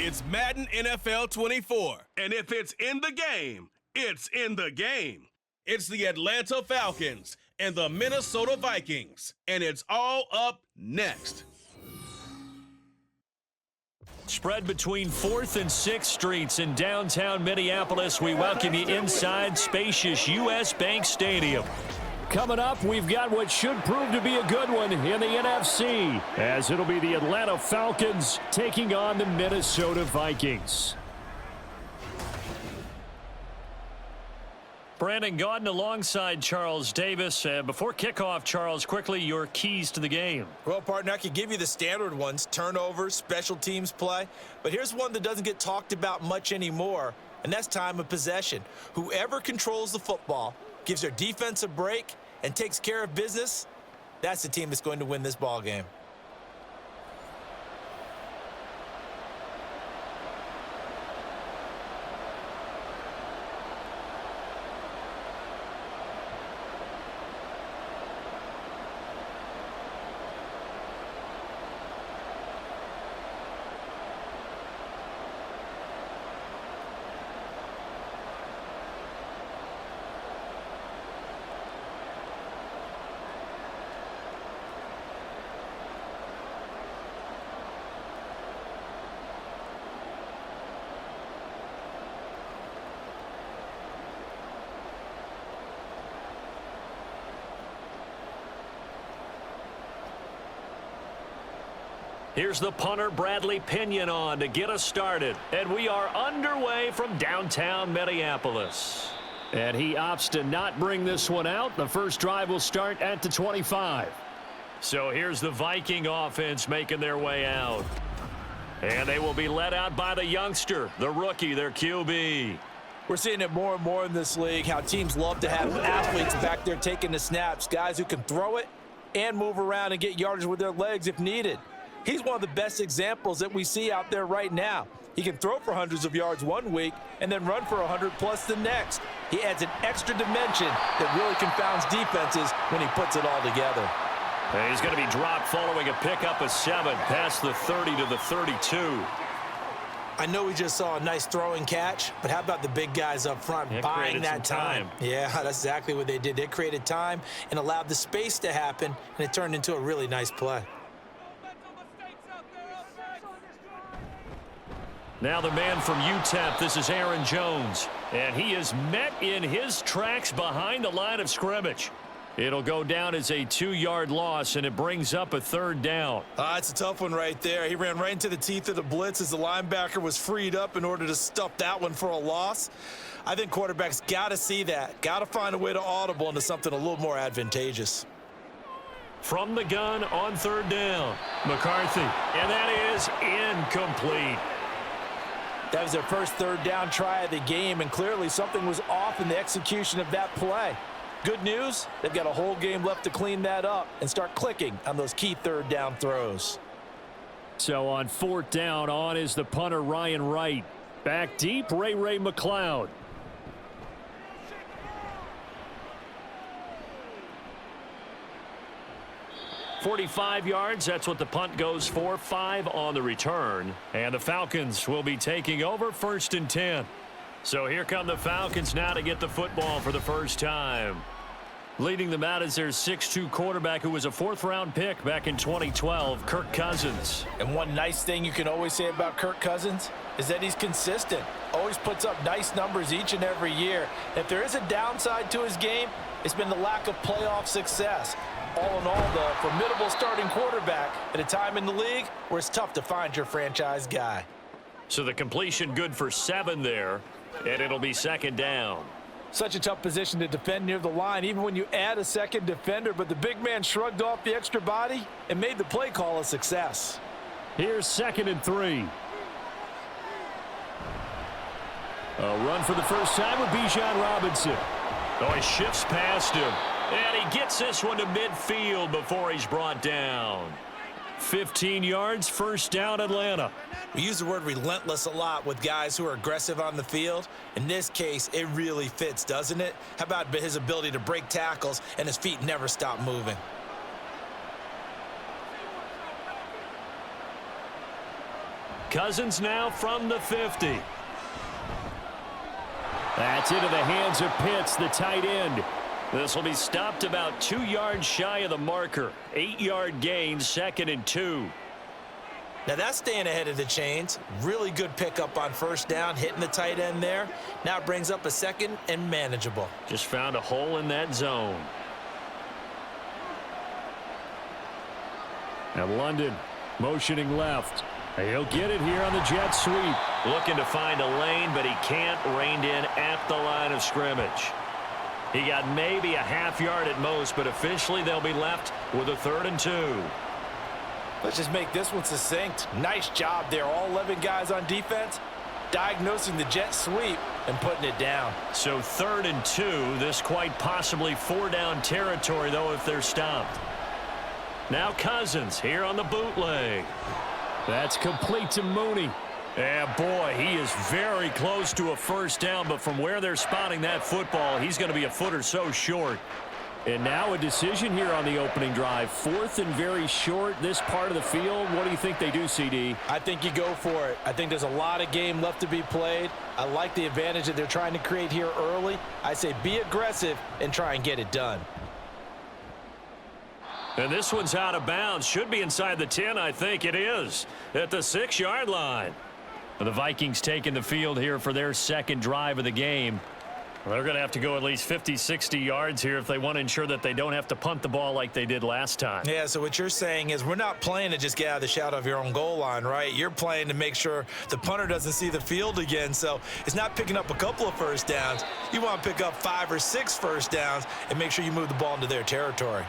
It's Madden NFL 24. And if it's in the game, it's in the game. It's the Atlanta Falcons and the Minnesota Vikings. And it's all up next. Spread between 4th and 6th Streets in downtown Minneapolis. We welcome you inside spacious U.S. Bank Stadium. Coming up, we've got what should prove to be a good one in the NFC, as it'll be the Atlanta Falcons taking on the Minnesota Vikings. Brandon Gaudin alongside Charles Davis. Before kickoff, Charles, quickly your keys to the game. Well, partner, I could give you the standard ones, turnovers, special teams play. But here's one that doesn't get talked about much anymore, and that's time of possession. Whoever controls the football, gives their defense a break, and takes care of business, that's the team that's going to win this ball game. Here's the punter, Bradley Pinion, on to get us started. And we are underway from downtown Minneapolis. And he opts to not bring this one out. The first drive will start at the 25. So here's the Viking offense making their way out. And they will be led out by the youngster, the rookie, their QB. We're seeing it more and more in this league, how teams love to have athletes back there taking the snaps, guys who can throw it and move around and get yardage with their legs if needed. He's one of the best examples that we see out there right now. He can throw for hundreds of yards one week and then run for 100+ the next. He adds an extra dimension that really confounds defenses when he puts it all together. And he's going to be dropped following a pickup of 7 past the 30 to the 32. I know we just saw a nice throwing catch, but how about the big guys up front buying that time? Yeah, that's exactly what they did. They created time and allowed the space to happen, and it turned into a really nice play. Now the man from UTEP, this is Aaron Jones. And he is met in his tracks behind the line of scrimmage. It'll go down as a 2-yard loss, and it brings up a 3rd down. It's a tough one right there. He ran right into the teeth of the blitz as the linebacker was freed up in order to stuff that one for a loss. I think quarterbacks got to see that. Got to find a way to audible into something a little more advantageous. From the gun on 3rd down, McCarthy. And that is incomplete. That was their first 3rd down try of the game, and clearly something was off in the execution of that play. Good news, they've got a whole game left to clean that up and start clicking on those key 3rd down throws. So on 4th down, on is the punter, Ryan Wright. Back deep, Ray McLeod. 45 yards, that's what the punt goes for. 5 on the return. And the Falcons will be taking over 1st and 10. So here come the Falcons now to get the football for the first time. Leading them out is their 6'2 quarterback who was a 4th-round pick back in 2012, Kirk Cousins. And one nice thing you can always say about Kirk Cousins is that he's consistent. Always puts up nice numbers each and every year. If there is a downside to his game, it's been the lack of playoff success. All in all, the formidable starting quarterback at a time in the league where it's tough to find your franchise guy. So the completion good for 7 there, and it'll be 2nd down. Such a tough position to defend near the line, even when you add a second defender, but the big man shrugged off the extra body and made the play call a success. Here's 2nd and 3. A run for the first time with Bijan Robinson. Oh, he shifts past him. And he gets this one to midfield before he's brought down. 15 yards, 1st down, Atlanta. We use the word relentless a lot with guys who are aggressive on the field. In this case, it really fits, doesn't it? How about his ability to break tackles and his feet never stop moving? Cousins now from the 50. That's into the hands of Pitts, the tight end. This will be stopped about 2 yards shy of the marker. 8-yard gain, 2nd and 2. Now that's staying ahead of the chains. Really good pickup on first down, hitting the tight end there. Now it brings up a 2nd and manageable. Just found a hole in that zone. And London motioning left. He'll get it here on the jet sweep. Looking to find a lane, but he can't. Reined in at the line of scrimmage. He got maybe a half yard at most, but officially they'll be left with a 3rd and 2. Let's just make this one succinct. Nice job there. All 11 guys on defense diagnosing the jet sweep and putting it down. So 3rd and 2. This quite possibly 4-down territory, though, if they're stopped. Now Cousins here on the bootleg. That's complete to Mooney. Yeah, boy, he is very close to a first down, but from where they're spotting that football, he's going to be a foot or so short. And now a decision here on the opening drive. 4th and very short, this part of the field. What do you think they do, CD? I think you go for it. I think there's a lot of game left to be played. I like the advantage that they're trying to create here early. I say be aggressive and try and get it done. And this one's out of bounds. Should be inside the 10, I think it is. At the 6-yard line. The Vikings taking the field here for their 2nd drive of the game. They're going to have to go at least 50, 60 yards here if they want to ensure that they don't have to punt the ball like they did last time. Yeah, so what you're saying is we're not playing to just get out of the shadow of your own goal line, right? You're playing to make sure the punter doesn't see the field again. So it's not picking up a couple of first downs. You want to pick up 5 or 6 first downs and make sure you move the ball into their territory.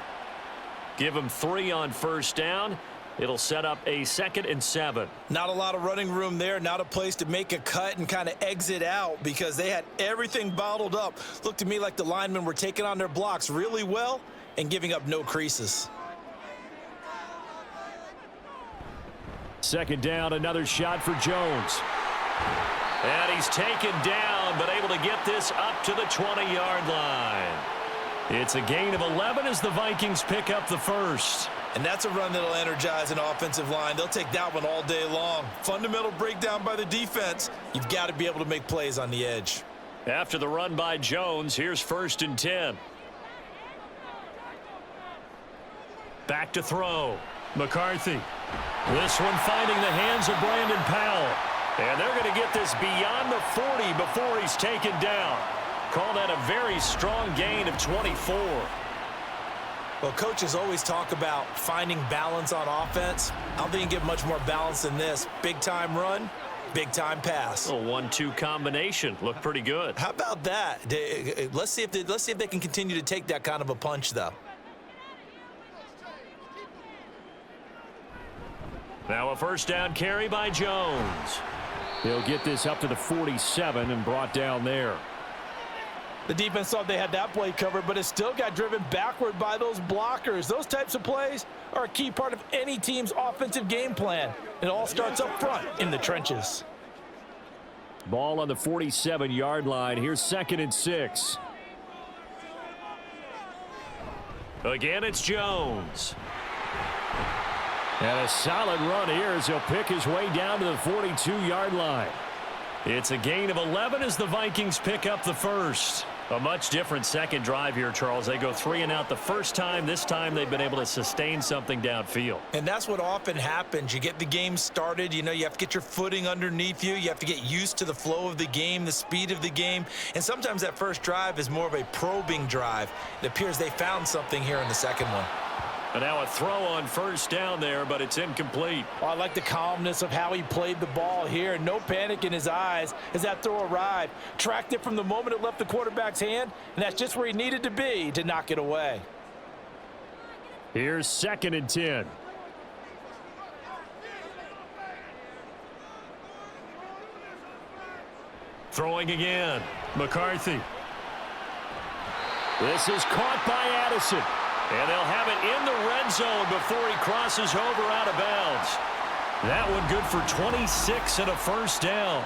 Give them 3 on first down. It'll set up a 2nd and 7. Not a lot of running room there. Not a place to make a cut and kind of exit out because they had everything bottled up. Looked to me like the linemen were taking on their blocks really well and giving up no creases. 2nd down, another shot for Jones. And he's taken down, but able to get this up to the 20-yard line. It's a gain of 11 as the Vikings pick up the 1st. And that's a run that'll energize an offensive line. They'll take that one all day long. Fundamental breakdown by the defense. You've got to be able to make plays on the edge. After the run by Jones, here's 1st and 10. Back to throw. McCarthy. This one finding the hands of Brandon Powell. And they're going to get this beyond the 40 before he's taken down. Call that a very strong gain of 24. Well, coaches always talk about finding balance on offense. I don't think you get much more balance than this. Big-time run, big-time pass. A 1-2 combination. Looked pretty good. How about that? Let's see if they can continue to take that kind of a punch, though. Now a first down carry by Jones. He'll get this up to the 47 and brought down there. The defense thought they had that play covered, but it still got driven backward by those blockers. Those types of plays are a key part of any team's offensive game plan. It all starts up front in the trenches. Ball on the 47-yard line. Here's 2nd and 6. Again, it's Jones. And a solid run here as he'll pick his way down to the 42-yard line. It's a gain of 11 as the Vikings pick up the 1st. A much different 2nd drive here, Charles. They go 3 and out the first time. This time they've been able to sustain something downfield. And that's what often happens. You get the game started. You know, you have to get your footing underneath you. You have to get used to the flow of the game, the speed of the game. And sometimes that first drive is more of a probing drive. It appears they found something here in the second one. And now a throw on first down there, but it's incomplete. Well, I like the calmness of how he played the ball here. No panic in his eyes as that throw arrived. Tracked it from the moment it left the quarterback's hand, and that's just where he needed to be to knock it away. Here's 2nd and 10. Throwing again. McCarthy. This is caught by Addison. And they'll have it in the red zone before he crosses over out of bounds. That one good for 26 and a first down.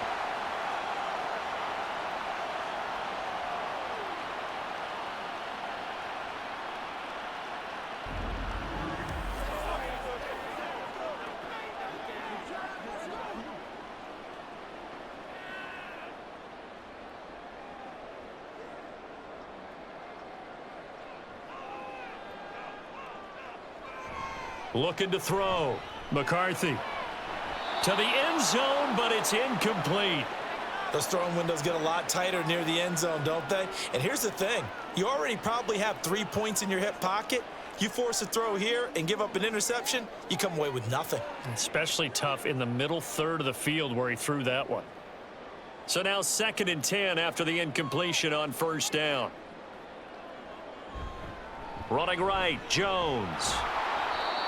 Looking to throw. McCarthy to the end zone, but it's incomplete. Those throwing windows get a lot tighter near the end zone, don't they? And here's the thing. You already probably have 3 points in your hip pocket. You force a throw here and give up an interception, you come away with nothing. Especially tough in the middle third of the field where he threw that one. So now 2nd and 10 after the incompletion on 1st down. Running right, Jones.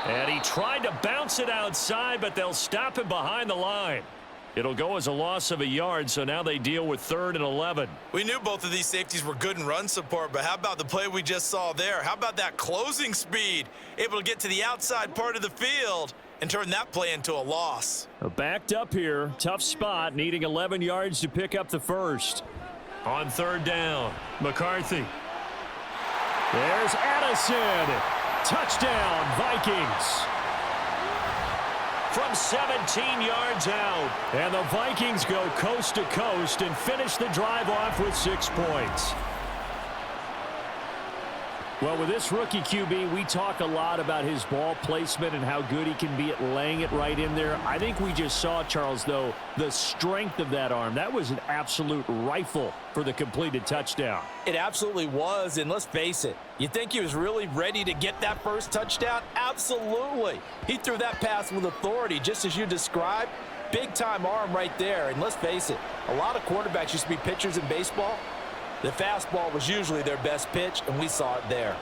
And he tried to bounce it outside, but they'll stop him behind the line. It'll go as a loss of a yard, so now they deal with 3rd and 11. We knew both of these safeties were good in run support, but how about the play we just saw there? How about that closing speed? Able to get to the outside part of the field and turn that play into a loss. Backed up here, tough spot, needing 11 yards to pick up the first. On 3rd down, McCarthy. There's Addison. Touchdown, Vikings. From 17 yards out. And the Vikings go coast to coast and finish the drive off with 6 points. Well, with this rookie QB, we talk a lot about his ball placement and how good he can be at laying it right in there. I think we just saw, Charles, though, the strength of that arm. That was an absolute rifle for the completed touchdown. It absolutely was, and let's face it, you think he was really ready to get that first touchdown? Absolutely. He threw that pass with authority, just as you described. Big-time arm right there, and let's face it, a lot of quarterbacks used to be pitchers in baseball. The fastball was usually their best pitch, and we saw it there.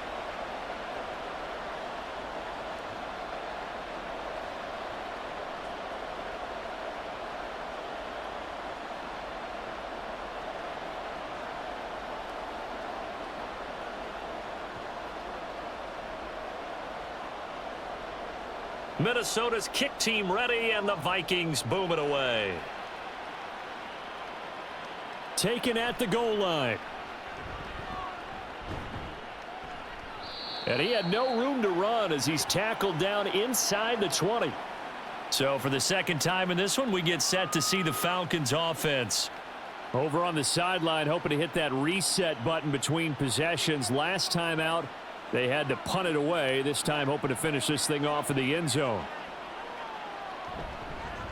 Minnesota's kick team ready, and the Vikings boom it away. Taken at the goal line. And he had no room to run as he's tackled down inside the 20. So for the 2nd time in this one, we get set to see the Falcons offense. Over on the sideline, hoping to hit that reset button between possessions. Last time out, they had to punt it away. This time hoping to finish this thing off in the end zone.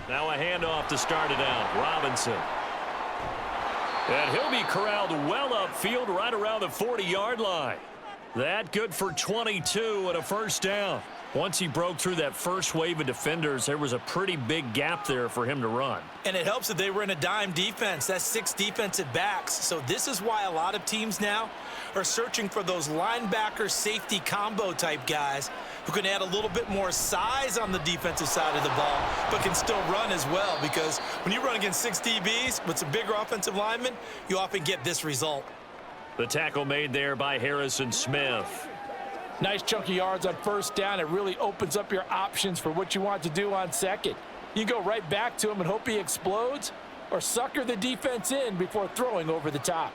Now a handoff to start it out. Robinson. And he'll be corralled well upfield right around the 40-yard line. That good for 22 and a 1st down. Once he broke through that first wave of defenders, there was a pretty big gap there for him to run. And it helps that they were in a dime defense. That's 6 defensive backs. So this is why a lot of teams now are searching for those linebacker safety combo type guys who can add a little bit more size on the defensive side of the ball, but can still run as well, because when you run against 6 DBs with some bigger offensive linemen, you often get this result. The tackle made there by Harrison Smith. Nice chunk of yards on 1st down. It really opens up your options for what you want to do on 2nd. You go right back to him and hope he explodes, or sucker the defense in before throwing over the top.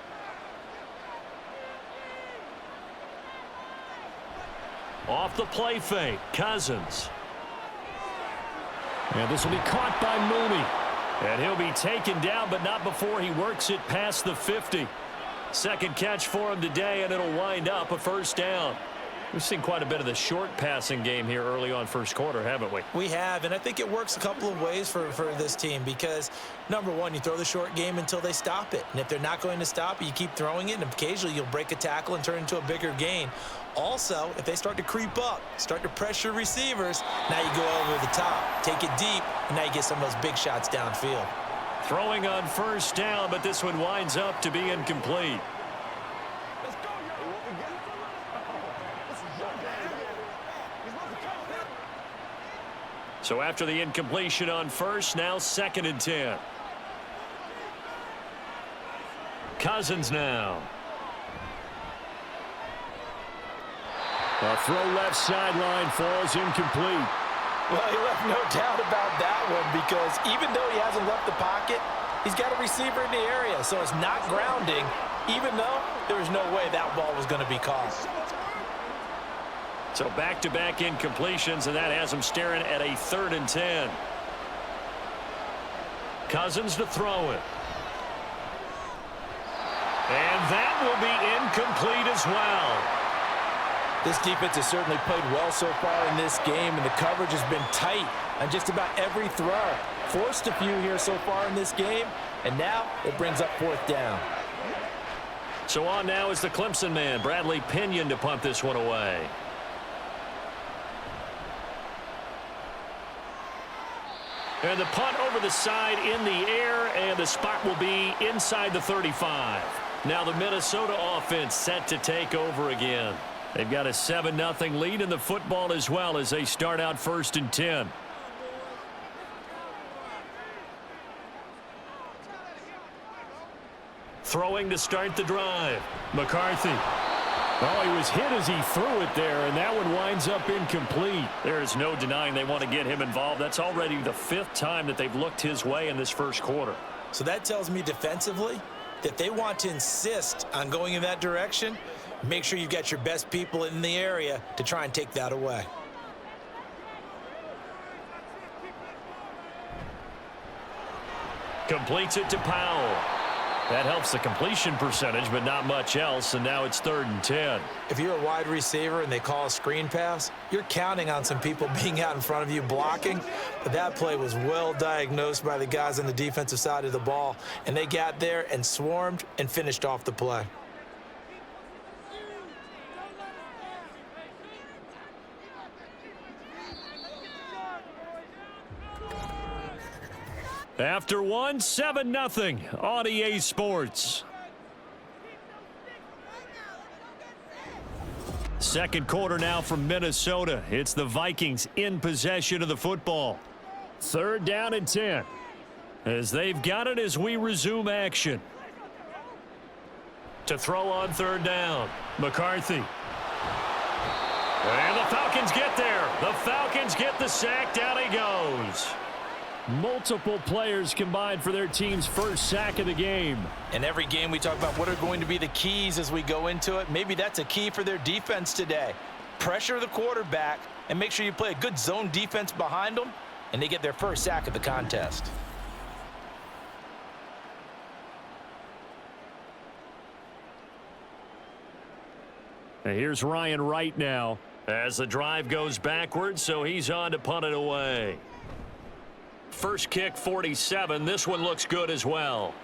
Off the play fake, Cousins. And this will be caught by Mooney. And he'll be taken down, but not before he works it past the 50. 2nd catch for him today, and it'll wind up a 1st down. We've seen quite a bit of the short passing game here early on 1st quarter, haven't we? We have, and I think it works a couple of ways for this team, because, number one, you throw the short game until they stop it. And if they're not going to stop it, you keep throwing it, and occasionally you'll break a tackle and turn it into a bigger gain. Also, if they start to creep up, start to pressure receivers, now you go over the top, take it deep, and now you get some of those big shots downfield. Throwing on 1st down, but this one winds up to be incomplete. So after the incompletion on 1st, now 2nd and 10. Cousins now. A throw left sideline falls incomplete. Well, he left no doubt about that one, because even though he hasn't left the pocket, he's got a receiver in the area, so it's not grounding, even though there was no way that ball was going to be caught. So back-to-back incompletions, and that has him staring at a 3rd and 10. Cousins to throw it. And that will be incomplete as well. This defense has certainly played well so far in this game, and the coverage has been tight on just about every throw. Forced a few here so far in this game, and now it brings up 4th down. So on now is the Clemson man, Bradley Pinion, to punt this one away. And the punt over the side in the air, and the spot will be inside the 35. Now the Minnesota offense set to take over again. They've got a 7-0 lead in the football as well as they start out 1st and 10. Throwing to start the drive. McCarthy. Oh, he was hit as he threw it there, and that one winds up incomplete. There is no denying they want to get him involved. That's already the 5th time that they've looked his way in this first quarter. So that tells me defensively that they want to insist on going in that direction. Make sure you've got your best people in the area to try and take that away. Completes it to Powell. That helps the completion percentage, but not much else, and now it's 3rd and 10. If you're a wide receiver and they call a screen pass, you're counting on some people being out in front of you blocking, but that play was well diagnosed by the guys on the defensive side of the ball, and they got there and swarmed and finished off the play. After one, 7-0 on EA Sports. Second quarter now from Minnesota. It's the Vikings in possession of the football. 3rd down and 10. As they've got it as we resume action. To throw on 3rd down, McCarthy. And the Falcons get there. The Falcons get the sack. Down he goes. Multiple players combined for their team's first sack of the game. In every game we talk about what are going to be the keys as we go into it. Maybe that's a key for their defense today. Pressure the quarterback and make sure you play a good zone defense behind them, and they get their first sack of the contest. And here's Ryan Wright now as the drive goes backwards, so he's on to punt it away. First kick, 47. This one looks good as well.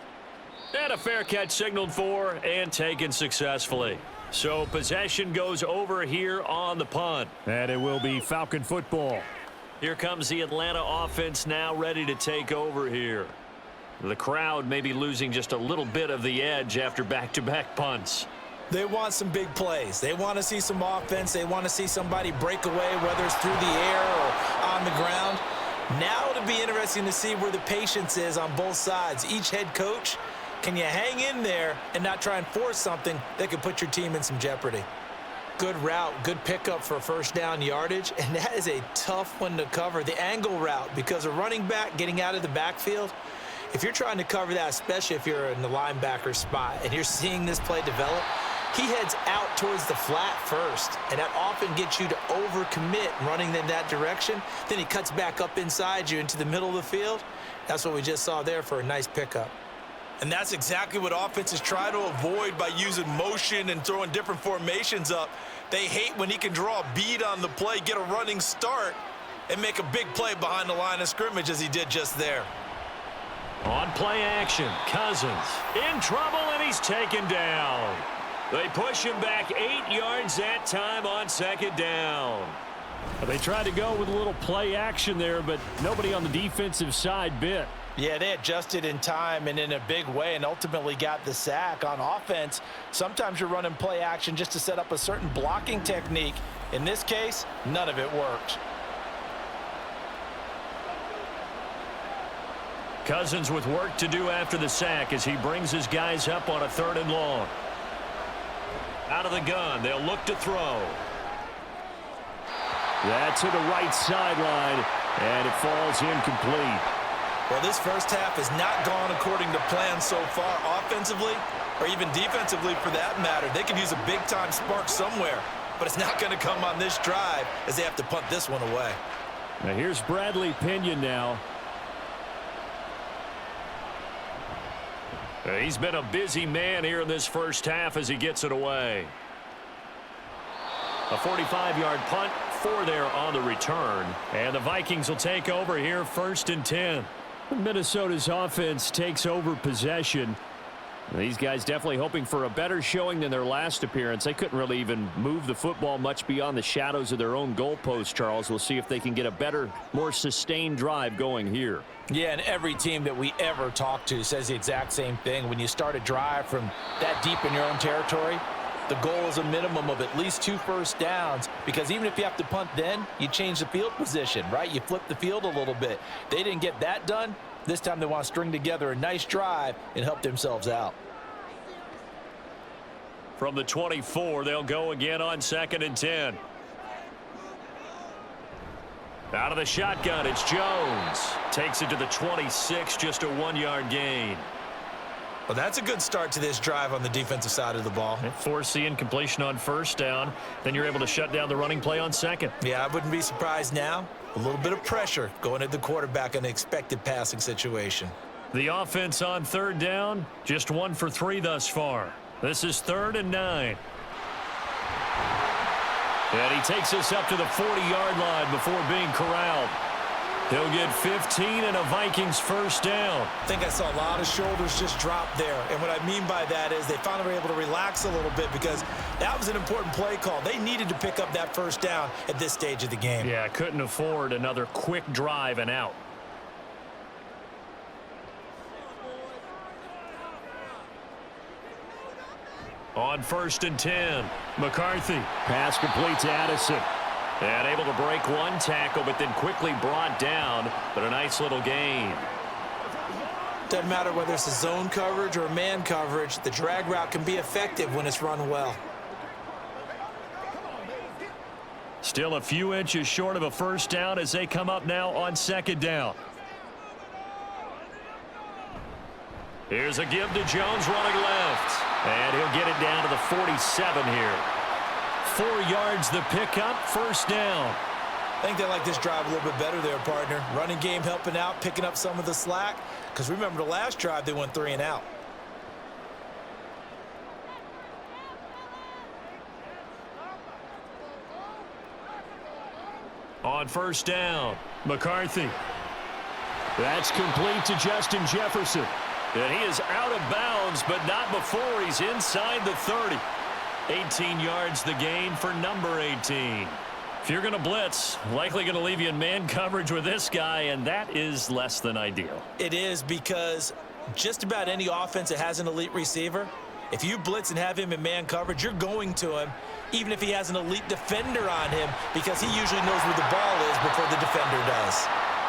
And a fair catch signaled for and taken successfully. So possession goes over here on the punt. And it will be Falcon football. Here comes the Atlanta offense now ready to take over here. The crowd may be losing just a little bit of the edge after back-to-back punts. They want some big plays. They want to see some offense. They want to see somebody break away, whether it's through the air or on the ground. Now it'll be interesting to see where the patience is on both sides. Each head coach, can you hang in there and not try and force something that could put your team in some jeopardy? Good route, good pickup for 1st down yardage, and that is a tough one to cover. The angle route, because a running back getting out of the backfield, if you're trying to cover that, especially if you're in the linebacker spot and you're seeing this play develop, he heads out towards the flat first, and that often gets you to overcommit running in that direction. Then he cuts back up inside you into the middle of the field. That's what we just saw there for a nice pickup. And that's exactly what offenses try to avoid by using motion and throwing different formations up. They hate when he can draw a bead on the play, get a running start, and make a big play behind the line of scrimmage as he did just there. On play action, Cousins in trouble, and he's taken down. They push him back 8 yards that time on 2nd down. They tried to go with a little play action there, but nobody on the defensive side bit. Yeah, they adjusted in time and in a big way and ultimately got the sack. On offense, sometimes you're running play action just to set up a certain blocking technique. In this case, none of it worked. Cousins with work to do after the sack as he brings his guys up on a 3rd and long. Out of the gun, they'll look to throw. That's to the right sideline, and it falls incomplete. Well, this first half has not gone according to plan so far, offensively or even defensively for that matter. They could use a big-time spark somewhere, but it's not going to come on this drive as they have to punt this one away. Now here's Bradley Pinion now. He's been a busy man here in this first half as he gets it away. A 45-yard punt, 4 there on the return. And the Vikings will take over here, 1st and 10. Minnesota's offense takes over possession. These guys definitely hoping for a better showing than their last appearance. They couldn't really even move the football much beyond the shadows of their own goalpost, Charles. We'll see if they can get a better, more sustained drive going here. Yeah, and every team that we ever talk to says the exact same thing. When you start a drive from that deep in your own territory, the goal is a minimum of at least 2 first downs, because even if you have to punt then, you change the field position, right? You flip the field a little bit. They didn't get that done. This time they want to string together a nice drive and help themselves out. From the 24, they'll go again on 2nd and 10. Out of the shotgun, it's Jones. Takes it to the 26, just a 1-yard gain. Well, that's a good start to this drive on the defensive side of the ball. Force the incompletion on 1st down. Then you're able to shut down the running play on 2nd. Yeah, I wouldn't be surprised now. A little bit of pressure going at the quarterback in an expected passing situation. The offense on 3rd down, just 1 for 3 thus far. This is 3rd and 9. And he takes us up to the 40-yard line before being corralled. He'll get 15 and a Vikings 1st down. I think I saw a lot of shoulders just drop there. And what I mean by that is they finally were able to relax a little bit, because that was an important play call. They needed to pick up that 1st down at this stage of the game. Yeah, couldn't afford another quick drive and out. On 1st and 10, McCarthy. Pass complete to Addison. And able to break 1 tackle, but then quickly brought down. But a nice little gain. Doesn't matter whether it's a zone coverage or a man coverage, the drag route can be effective when it's run well. Still a few inches short of a 1st down as they come up now on 2nd down. Here's a give to Jones running left. And he'll get it down to the 47 here. 4 yards the pickup, 1st down. I think they like this drive a little bit better there, partner. Running game helping out, picking up some of the slack. Because remember the last drive, they went 3 and out. On 1st down, McCarthy. That's complete to Justin Jefferson. And he is out of bounds, but not before he's inside the 30. 18 yards the gain for number 18. If you're going to blitz, likely going to leave you in man coverage with this guy, and that is less than ideal. It is, because just about any offense that has an elite receiver, if you blitz and have him in man coverage, you're going to him, even if he has an elite defender on him, because he usually knows where the ball is before the defender does.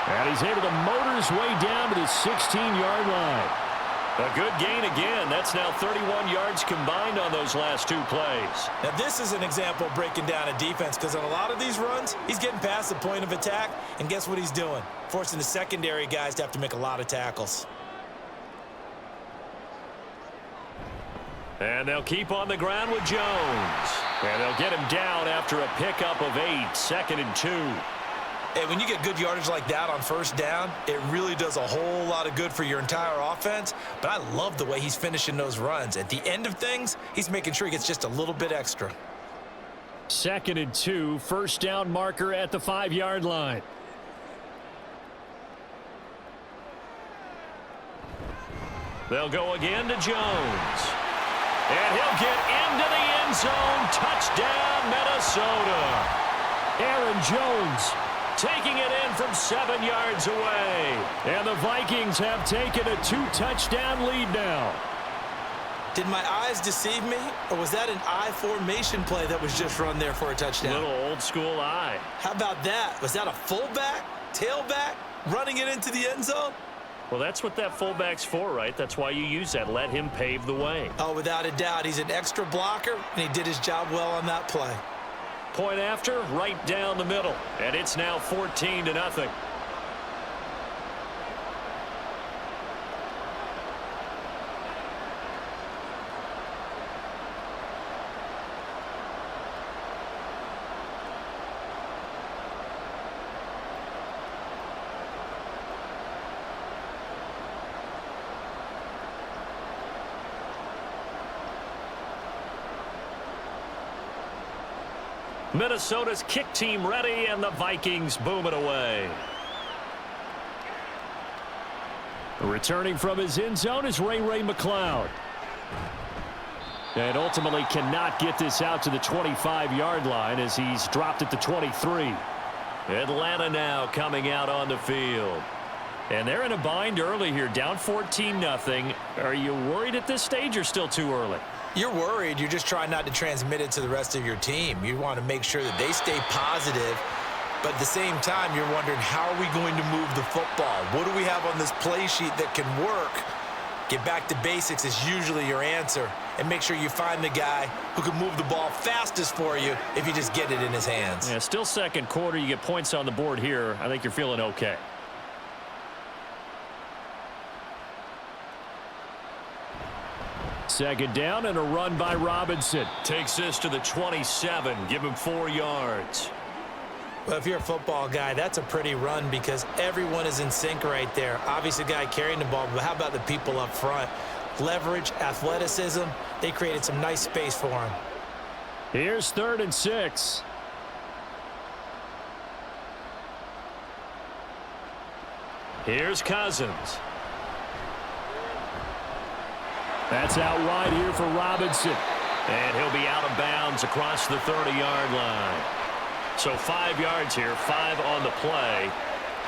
And he's able to motor his way down to the 16-yard line. A good gain again. That's now 31 yards combined on those last 2 plays. Now, this is an example of breaking down a defense, because on a lot of these runs, he's getting past the point of attack, and guess what he's doing? Forcing the secondary guys to have to make a lot of tackles. And they'll keep on the ground with Jones. And they'll get him down after a pickup of 8, 2nd and 2. And when you get good yardage like that on 1st down, it really does a whole lot of good for your entire offense. But I love the way he's finishing those runs. At the end of things, he's making sure he gets just a little bit extra. 2nd and 2, 1st down marker at the 5-yard line. They'll go again to Jones. And he'll get into the end zone. Touchdown, Minnesota. Aaron Jones taking it in from 7 yards away. And the Vikings have taken a 2-touchdown lead now. Did my eyes deceive me, or was that an I formation play that was just run there for a touchdown? Little old school eye. How about that? Was that a fullback, tailback, running it into the end zone? Well, that's what that fullback's for, right? That's why you use that. Let him pave the way. Oh, without a doubt. He's an extra blocker, and he did his job well on that play. Point after, right down the middle. And it's now 14-0. Minnesota's kick team ready, and the Vikings boom it away. Returning from his end zone is Ray McLeod. And ultimately cannot get this out to the 25-yard line as he's dropped at the 23. Atlanta now coming out on the field. And they're in a bind early here, down 14-0. Are you worried at this stage or still too early? You're worried. You're just trying not to transmit it to the rest of your team. You want to make sure that they stay positive. But at the same time, you're wondering, how are we going to move the football? What do we have on this play sheet that can work? Get back to basics is usually your answer. And make sure you find the guy who can move the ball fastest for you if you just get it in his hands. Yeah, still second quarter. You get points on the board here. I think you're feeling okay. Second down and a run by Robinson. Takes this to the 27. Give him 4 yards. Well, if you're a football guy, that's a pretty run because everyone is in sync right there. Obviously, the guy carrying the ball, but how about the people up front? Leverage, athleticism, they created some nice space for him. Here's 3rd and 6. Here's Cousins. That's out wide here for Robinson. And he'll be out of bounds across the 30-yard line. So 5 yards here, 5 on the play.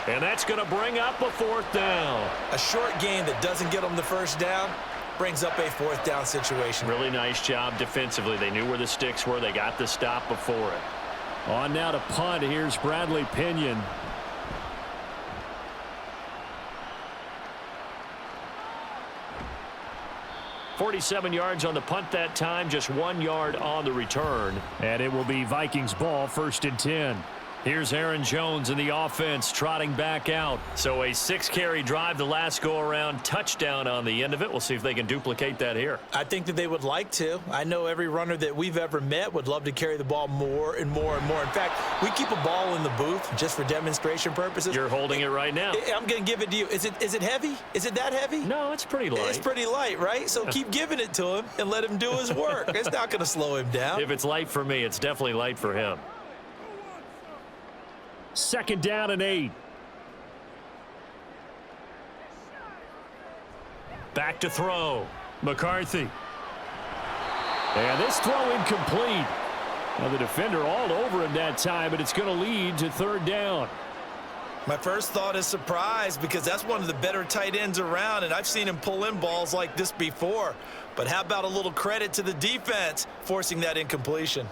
And that's going to bring up a 4th down. A short gain that doesn't get them the first down brings up a 4th down situation. Really nice job defensively. They knew where the sticks were. They got the stop before it. On now to punt. Here's Bradley Pinion. .47 yards on the punt that time, just 1 yard on the return. And it will be Vikings ball, 1st and 10. Here's Aaron Jones in the offense, trotting back out. So a 6-carry drive the last go-around, touchdown on the end of it. We'll see if they can duplicate that here. I think that they would like to. I know every runner that we've ever met would love to carry the ball more and more and more. In fact, we keep a ball in the booth just for demonstration purposes. You're holding it right now. I'm going to give it to you. Is it heavy? Is it that heavy? No, it's pretty light. It's pretty light, right? So keep giving it to him and let him do his work. It's not going to slow him down. If it's light for me, it's definitely light for him. 2nd down and 8. Back to throw. McCarthy. And this throw incomplete. Now the defender all over him that time, but it's going to lead to 3rd down. My first thought is surprise because that's one of the better tight ends around, and I've seen him pull in balls like this before. But how about a little credit to the defense forcing that incompletion?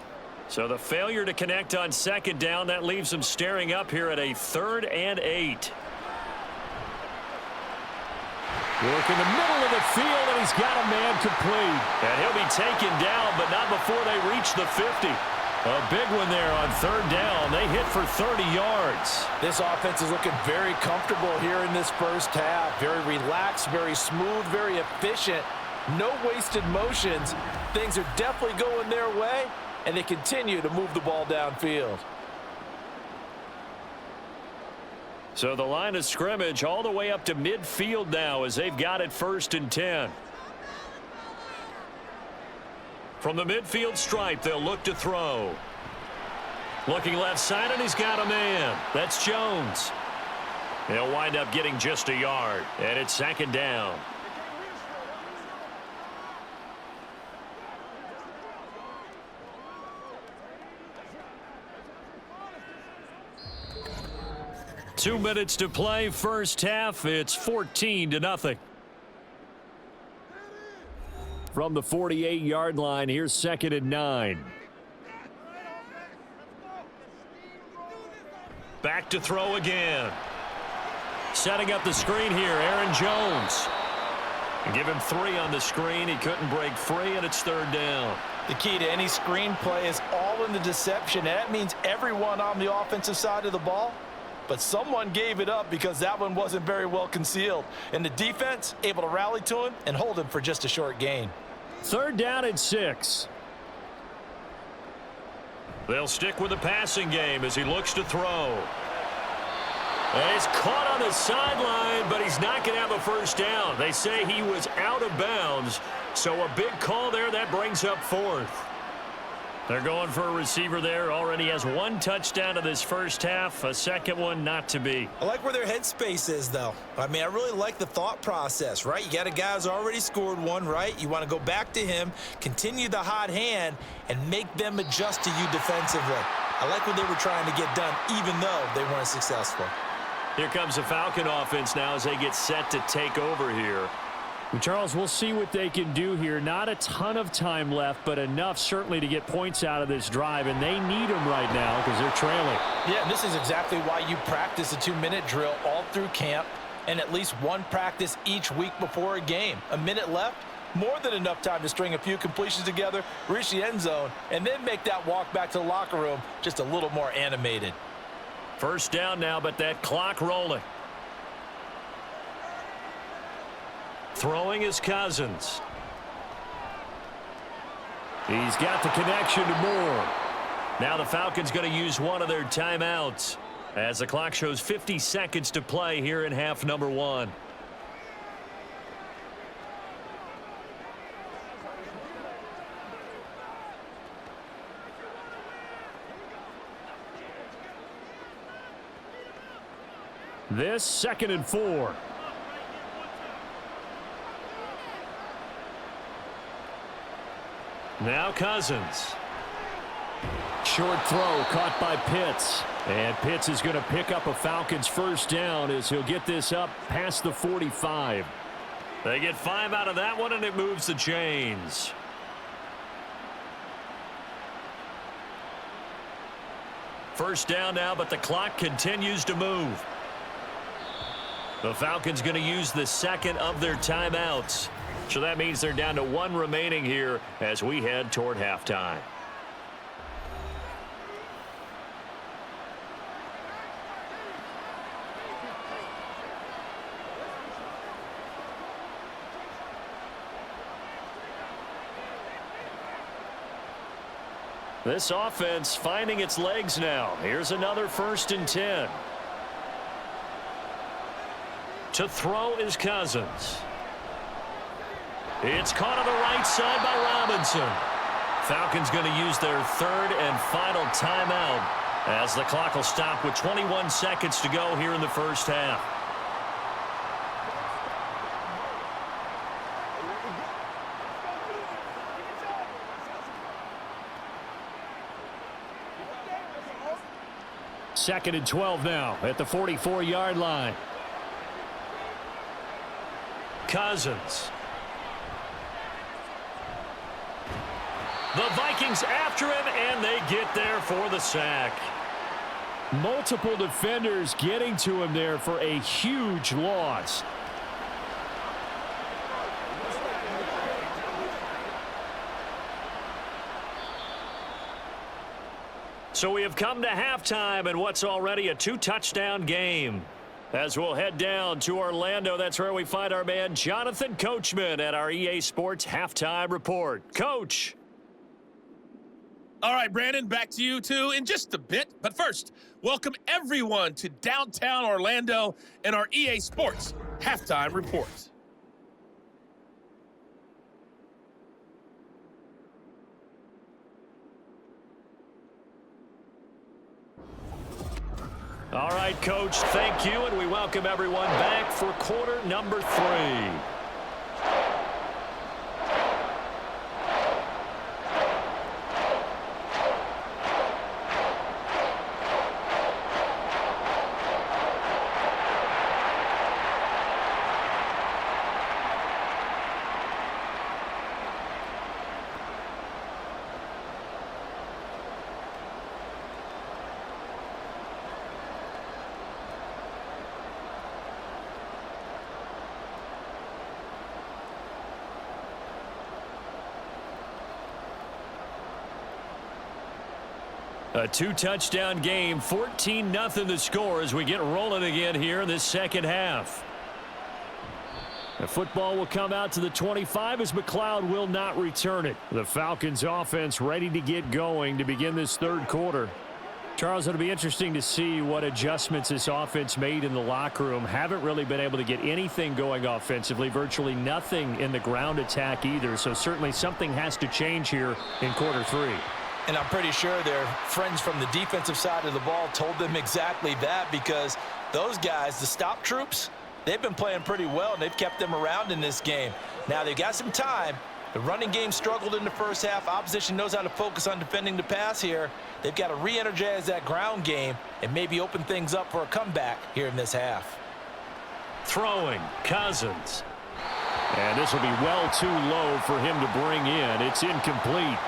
So the failure to connect on 2nd down, that leaves him staring up here at a 3rd and 8. Work in the middle of the field, and he's got a man complete. And he'll be taken down, but not before they reach the 50. A big one there on 3rd down. They hit for 30 yards. This offense is looking very comfortable here in this first half. Very relaxed, very smooth, very efficient. No wasted motions. Things are definitely going their way, and they continue to move the ball downfield. So the line of scrimmage all the way up to midfield now as they've got it 1st and 10. From the midfield stripe, they'll look to throw. Looking left side, and he's got a man. That's Jones. He'll wind up getting just a yard, and it's 2nd down. Two minutes to play, first half. It's 14-0. From the 48-yard line, here's 2nd and 9. Back to throw again. Setting up the screen here, Aaron Jones. Give him 3 on the screen. He couldn't break free, and it's 3rd down. The key to any screen play is all in the deception. That means everyone on the offensive side of the ball. But someone gave it up because that one wasn't very well concealed. And the defense able to rally to him and hold him for just a short gain. 3rd down and 6. They'll stick with the passing game as he looks to throw. And he's caught on the sideline, but he's not going to have a first down. They say he was out of bounds. So a big call there that brings up 4th. They're going for a receiver there. Already has one touchdown in this first half. A second one not to be. I like where their headspace is, though. I mean, I really like the thought process, right? You got a guy who's already scored one, right? You want to go back to him, continue the hot hand, and make them adjust to you defensively. I like what they were trying to get done, even though they weren't successful. Here comes the Falcon offense now as they get set to take over here. And Charles, we'll see what they can do here. Not a ton of time left, but enough certainly to get points out of this drive, and they need them right now because they're trailing. Yeah, and this is exactly why you practice a 2-minute drill all through camp and at least one practice each week before a game. A minute left, more than enough time to string a few completions together, reach the end zone, and then make that walk back to the locker room just a little more animated. First down now, but that clock rolling. Throwing is Cousins. He's got the connection to Moore. Now the Falcons going to use one of their timeouts as the clock shows 50 seconds to play here in half number 1. This 2nd and 4. Now Cousins. Short throw caught by Pitts. And Pitts is going to pick up a Falcons first down as he'll get this up past the 45. They get 5 out of that one, and it moves the chains. First down now, but the clock continues to move. The Falcons going to use the second of their timeouts. So that means they're down to 1 remaining here as we head toward halftime. This offense finding its legs now. Here's another 1st and 10. To throw is Cousins. It's caught on the right side by Robinson. Falcons going to use their 3rd and final timeout as the clock will stop with 21 seconds to go here in the first half. Second and 12 now at the 44-yard line. Cousins. The Vikings after him, and they get there for the sack. Multiple defenders getting to him there for a huge loss. So we have come to halftime in what's already a 2-touchdown game. As we'll head down to Orlando, that's where we find our man Jonathan Coachman at our EA Sports Halftime Report. Coach. All right, Brandon, back to you two in just a bit. But first, welcome everyone to downtown Orlando and our EA Sports Halftime Report. All right, Coach, thank you, and we welcome everyone back for quarter number 3. A 2-touchdown game, 14-0 the score as we get rolling again here in this second half. The football will come out to the 25 as McLeod will not return it. The Falcons offense ready to get going to begin this third quarter. Charles, it'll be interesting to see what adjustments this offense made in the locker room. Haven't really been able to get anything going offensively, virtually nothing in the ground attack either. So certainly something has to change here in quarter 3. And I'm pretty sure their friends from the defensive side of the ball told them exactly that, because those guys, the stop troops, they've been playing pretty well, and they've kept them around in this game. Now, they've got some time. The running game struggled in the first half. Opposition knows how to focus on defending the pass here. They've got to re-energize that ground game and maybe open things up for a comeback here in this half. Throwing, Cousins. And this will be well too low for him to bring in. It's incomplete.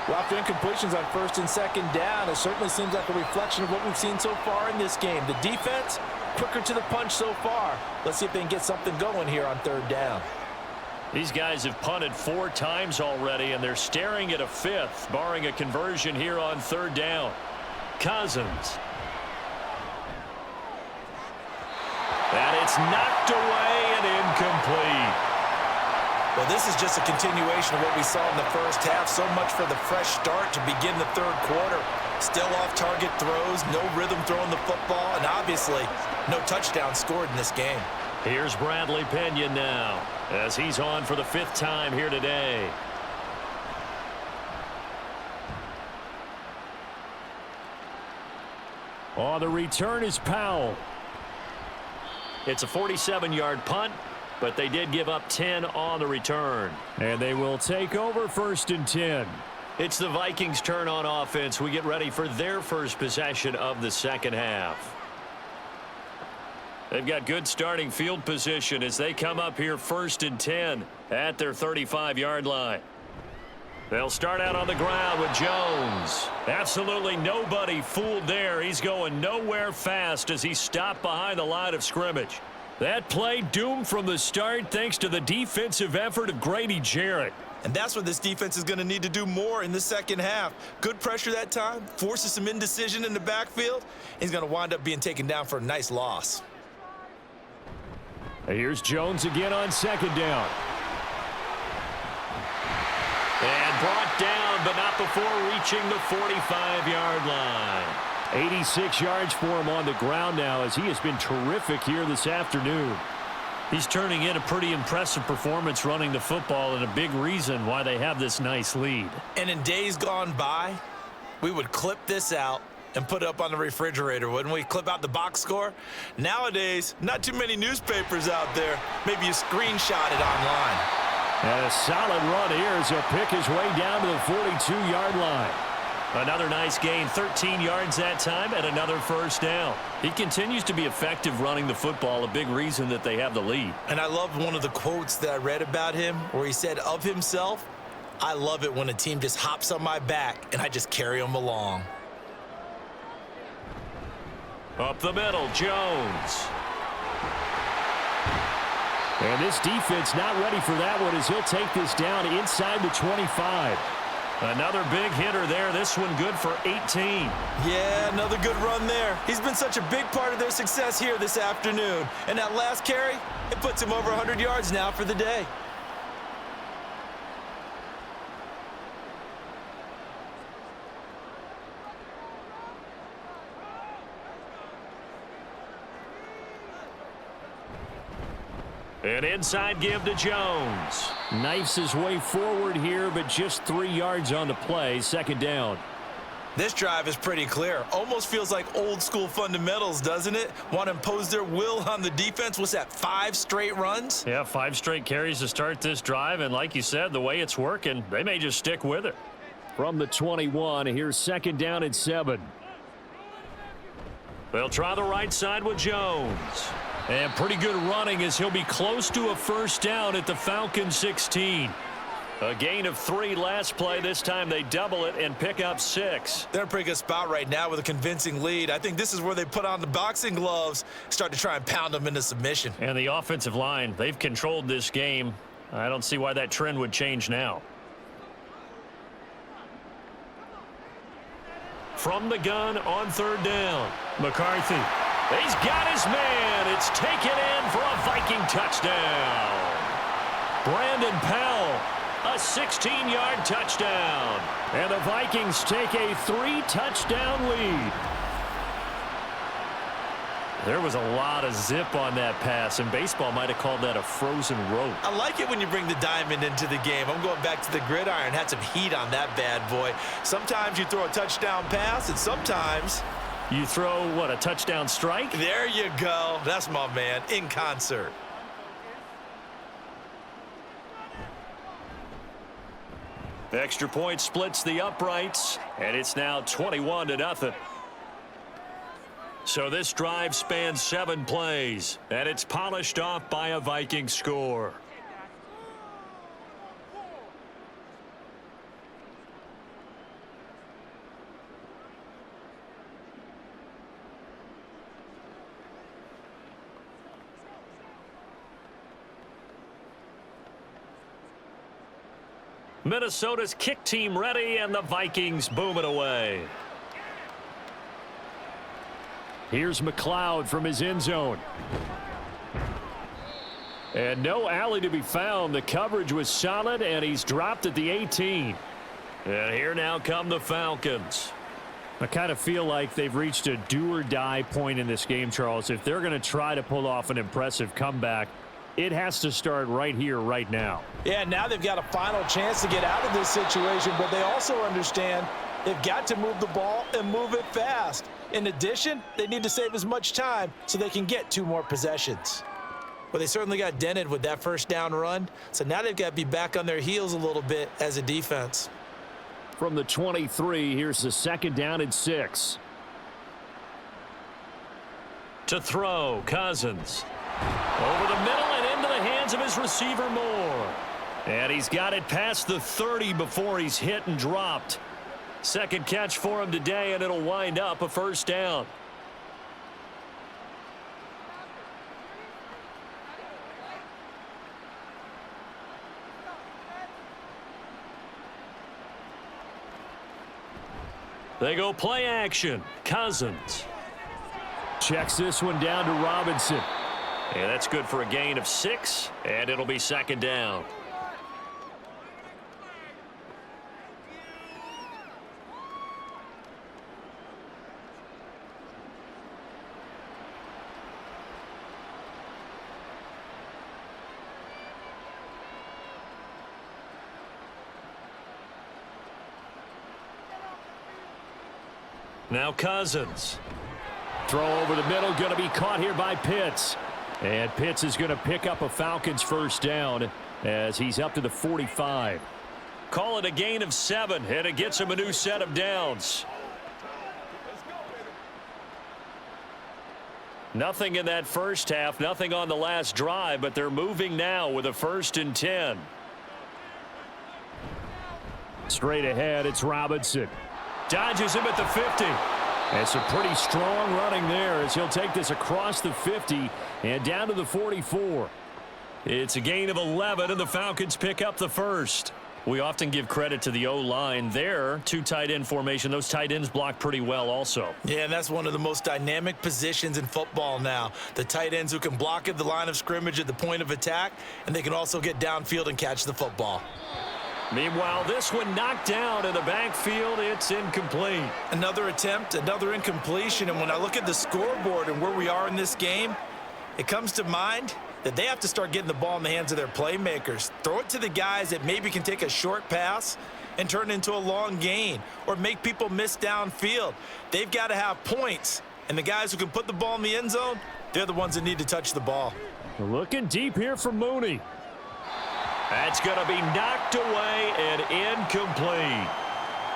Well, after incompletions on first and second down, it certainly seems like a reflection of what we've seen so far in this game. The defense, quicker to the punch so far. Let's see if they can get something going here on third down. These guys have punted 4 times already, and they're staring at a 5th, barring a conversion here on third down. Cousins. And it's knocked away and incomplete. Well, this is just a continuation of what we saw in the first half. So much for the fresh start to begin the third quarter. Still off-target throws, no rhythm throwing the football, and obviously no touchdown scored in this game. Here's Bradley Pinion now, as he's on for the 5th time here today. On the return is Powell. It's a 47-yard punt, but they did give up 10 on the return. And they will take over 1st and 10. It's the Vikings' turn on offense. We get ready for their first possession of the second half. They've got good starting field position as they come up here 1st and 10 at their 35-yard line. They'll start out on the ground with Jones. Absolutely nobody fooled there. He's going nowhere fast as he stopped behind the line of scrimmage. That play doomed from the start thanks to the defensive effort of Grady Jarrett. And that's what this defense is going to need to do more in the second half. Good pressure that time, forces some indecision in the backfield. He's going to wind up being taken down for a nice loss. Here's Jones again on 2nd down. And brought down, but not before reaching the 45-yard line. 86 yards for him on the ground now, as he has been terrific here this afternoon. He's turning in a pretty impressive performance running the football, and a big reason why they have this nice lead. And in days gone by, we would clip this out and put it up on the refrigerator, wouldn't we? Clip out the box score. Nowadays, not too many newspapers out there. Maybe you screenshot it online. And a solid run here as he'll pick his way down to the 42-yard line. Another nice gain, 13 yards that time, and another first down. He continues to be effective running the football, a big reason that they have the lead. And I love one of the quotes that I read about him where he said of himself, "I love it when a team just hops on my back and I just carry them along." Up the middle, Jones. And this defense not ready for that one as he'll take this down inside the 25. Another big hitter there. This one good for 18. Yeah, another good run there. He's been such a big part of their success here this afternoon. And that last carry, it puts him over 100 yards now for the day. An inside give to Jones. Knifes his way forward here, but just 3 yards on the play. 2nd down. This drive is pretty clear. Almost feels like old school fundamentals, doesn't it? Want to impose their will on the defense. What's that, 5 straight runs? Yeah, 5 straight carries to start this drive, and like you said, the way it's working, they may just stick with it. From the 21, here's 2nd down and 7. They'll try the right side with Jones. And pretty good running as he'll be close to a first down at the Falcons 16. A gain of 3 last play. This time they double it and pick up 6. They're in a pretty good spot right now with a convincing lead. I think this is where they put on the boxing gloves, start to try and pound them into submission. And the offensive line, they've controlled this game. I don't see why that trend would change now. From the gun on 3rd down, McCarthy. He's got his man. It's taken in for a Viking touchdown. Brandon Powell, a 16-yard touchdown. And the Vikings take a 3-touchdown lead. There was a lot of zip on that pass, and baseball might have called that a frozen rope. I like it when you bring the diamond into the game. I'm going back to the gridiron. Had some heat on that bad boy. Sometimes you throw a touchdown pass, and sometimes you throw, what, a touchdown strike? There you go. That's my man, in concert. Extra point splits the uprights, and it's now 21-0. So this drive spans 7 plays, and it's polished off by a Viking score. Minnesota's kick team ready, and the Vikings boom it away. Here's McLeod from his end zone. And no alley to be found. The coverage was solid, and he's dropped at the 18. And here now come the Falcons. I kind of feel like they've reached a do-or-die point in this game, Charles. If they're going to try to pull off an impressive comeback, it has to start right here, right now. Yeah, now they've got a final chance to get out of this situation, but they also understand they've got to move the ball and move it fast. In addition, they need to save as much time so they can get 2 more possessions. Well, they certainly got dented with that first down run, so now they've got to be back on their heels a little bit as a defense. From the 23, here's the 2nd down and 6. To throw, Cousins. Over the middle and into the hands of his receiver Moore. And he's got it past the 30 before he's hit and dropped. Second catch for him today, and it'll wind up a first down. They go play action. Cousins. Checks this one down to Robinson. And that's good for a gain of 6, and it'll be 2nd down. Now Cousins. Throw over the middle, going to be caught here by Pitts. And Pitts is going to pick up a Falcons first down as he's up to the 45. Call it a gain of 7, and it gets him a new set of downs. Nothing in that first half, nothing on the last drive, but they're moving now with a 1st and 10. Straight ahead, it's Robinson. Dodges him at the 50. And some pretty strong running there as he'll take this across the 50 and down to the 44. It's a gain of 11, and the Falcons pick up the first. We often give credit to the O-line there. 2 tight end formation. Those tight ends block pretty well also. Yeah, and that's one of the most dynamic positions in football now. The tight ends who can block at the line of scrimmage at the point of attack, and they can also get downfield and catch the football. Meanwhile, this one knocked down in the backfield. It's incomplete. Another attempt, another incompletion. And when I look at the scoreboard and where we are in this game, it comes to mind that they have to start getting the ball in the hands of their playmakers. Throw it to the guys that maybe can take a short pass and turn it into a long gain or make people miss downfield. They've got to have points. And the guys who can put the ball in the end zone, they're the ones that need to touch the ball. Looking deep here for Mooney. That's going to be knocked away and incomplete.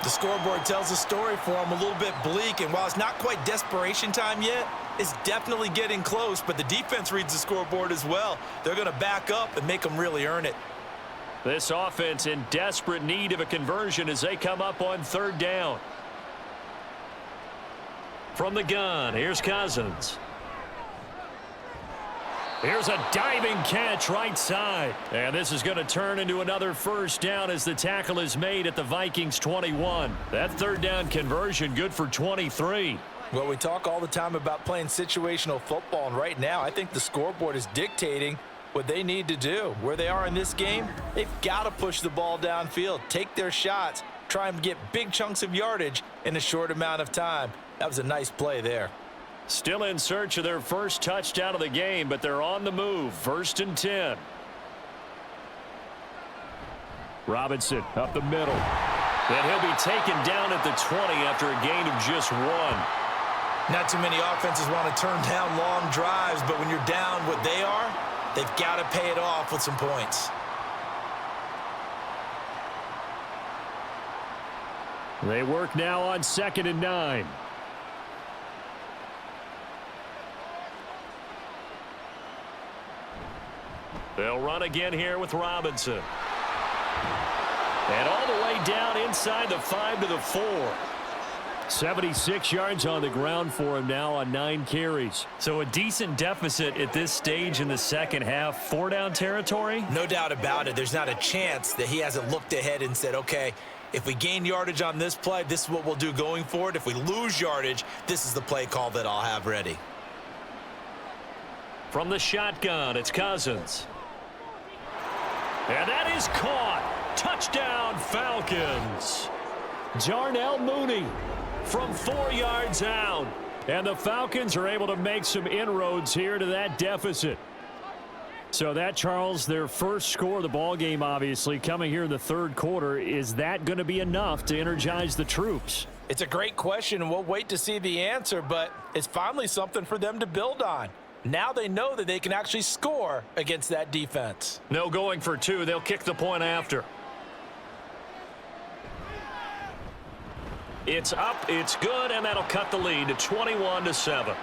The scoreboard tells a story for them, a little bit bleak, and while it's not quite desperation time yet, it's definitely getting close, but the defense reads the scoreboard as well. They're going to back up and make them really earn it. This offense in desperate need of a conversion as they come up on 3rd down. From the gun, here's Cousins. Here's a diving catch right side. And this is going to turn into another first down as the tackle is made at the Vikings 21. That 3rd down conversion good for 23. Well, we talk all the time about playing situational football, and right now I think the scoreboard is dictating what they need to do. Where they are in this game, they've got to push the ball downfield, take their shots, try and get big chunks of yardage in a short amount of time. That was a nice play there. Still in search of their first touchdown of the game, but they're on the move. 1st and 10. Robinson up the middle. And he'll be taken down at the 20 after a gain of just 1. Not too many offenses want to turn down long drives, but when you're down what they are, they've got to pay it off with some points. They work now on 2nd and 9. They'll run again here with Robinson. And all the way down inside the 5 to the 4. 76 yards on the ground for him now on 9 carries. So a decent deficit at this stage in the second half. 4-down territory? No doubt about it. There's not a chance that he hasn't looked ahead and said, okay, if we gain yardage on this play, this is what we'll do going forward. If we lose yardage, this is the play call that I'll have ready. From the shotgun, it's Cousins. And that is caught. Touchdown, Falcons. Darnell Mooney From 4 yards out. And the Falcons are able to make some inroads here to that deficit. So that, Charles, their first score of the ball game, obviously, coming here in the 3rd quarter. Is that going to be enough to energize the troops? It's a great question, and we'll wait to see the answer, but it's finally something for them to build on. Now they know that they can actually score against that defense. No going for 2. They'll kick the point after. It's up, it's good, and that'll cut the lead to 21-7.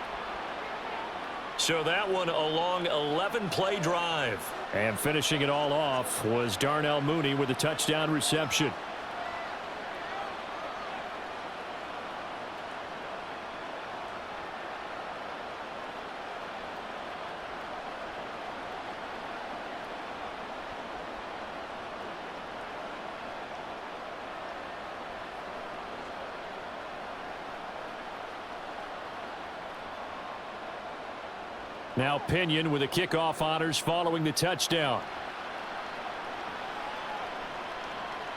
So that one a long 11-play drive. And finishing it all off was Darnell Mooney with a touchdown reception. Now Pinion with the kickoff honors following the touchdown.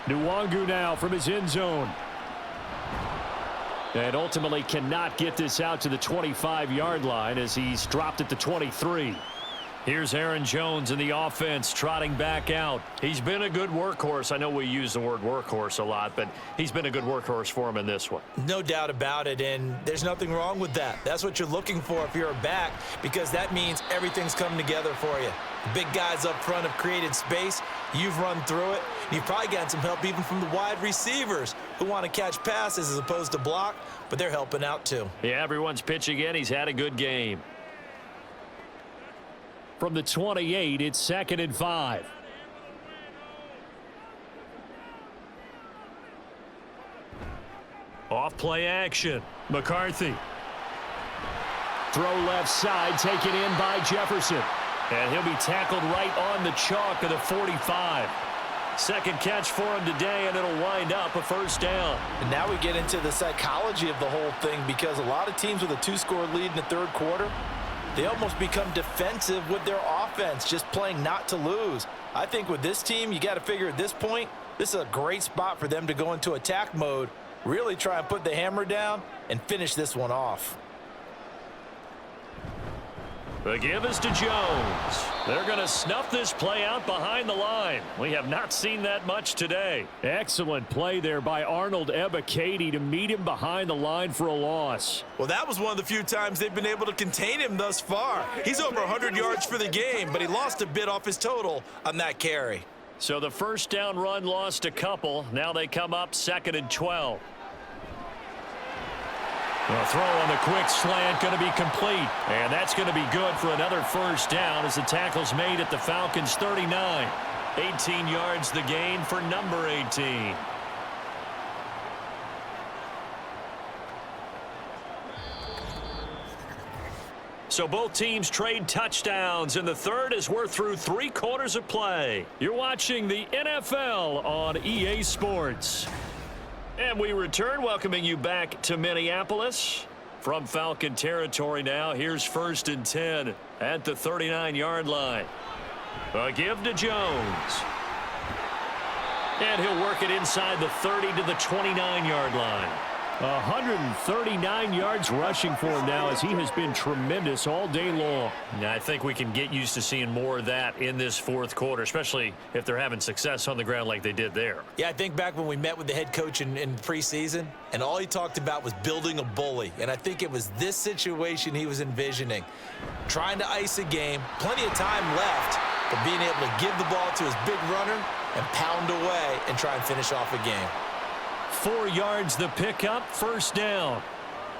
Nwangu now from his end zone. And ultimately cannot get this out to the 25-yard line as he's dropped at the 23. Here's Aaron Jones in the offense trotting back out. He's been a good workhorse. I know we use the word workhorse a lot, but he's been a good workhorse for him in this one. No doubt about it, and there's nothing wrong with that. That's what you're looking for if you're a back, because that means everything's coming together for you. The big guys up front have created space. You've run through it. You've probably gotten some help even from the wide receivers who want to catch passes as opposed to block, but they're helping out too. Yeah, everyone's pitching in. He's had a good game. From the 28, it's 2nd and 5. Off play action. McCarthy. Throw left side, taken in by Jefferson. And he'll be tackled right on the chalk of the 45. Second catch for him today, and it'll wind up a 1st down. And now we get into the psychology of the whole thing, because a lot of teams with a 2-score lead in the 3rd quarter, they almost become defensive with their offense, just playing not to lose. I think with this team, you got to figure at this point, this is a great spot for them to go into attack mode, really try and put the hammer down and finish this one off. The give is to Jones. They're going to snuff this play out behind the line. We have not seen that much today. Excellent play there by Arnold Ebiketie to meet him behind the line for a loss. Well, that was one of the few times they've been able to contain him thus far. He's over 100 yards for the game, but he lost a bit off his total on that carry. So the 1st down run lost a couple. Now they come up 2nd and 12. The throw on the quick slant going to be complete. And that's going to be good for another 1st down as the tackle's made at the Falcons' 39. 18 yards the gain for number 18. So both teams trade touchdowns in the 3rd as we're through 3 quarters of play. You're watching the NFL on EA Sports. And we return, welcoming you back to Minneapolis. From Falcon territory now, here's 1st and 10 at the 39-yard line. A give to Jones. And he'll work it inside the 30 to the 29-yard line. 139 yards rushing for him now, as he has been tremendous all day long. Yeah, I think we can get used to seeing more of that in this fourth quarter, especially if they're having success on the ground like they did there. Yeah, I think back when we met with the head coach in preseason, and all he talked about was building a bully. And I think it was this situation he was envisioning. Trying to ice a game, plenty of time left, but being able to give the ball to his big runner and pound away and try and finish off a game. 4 yards the pickup, first down.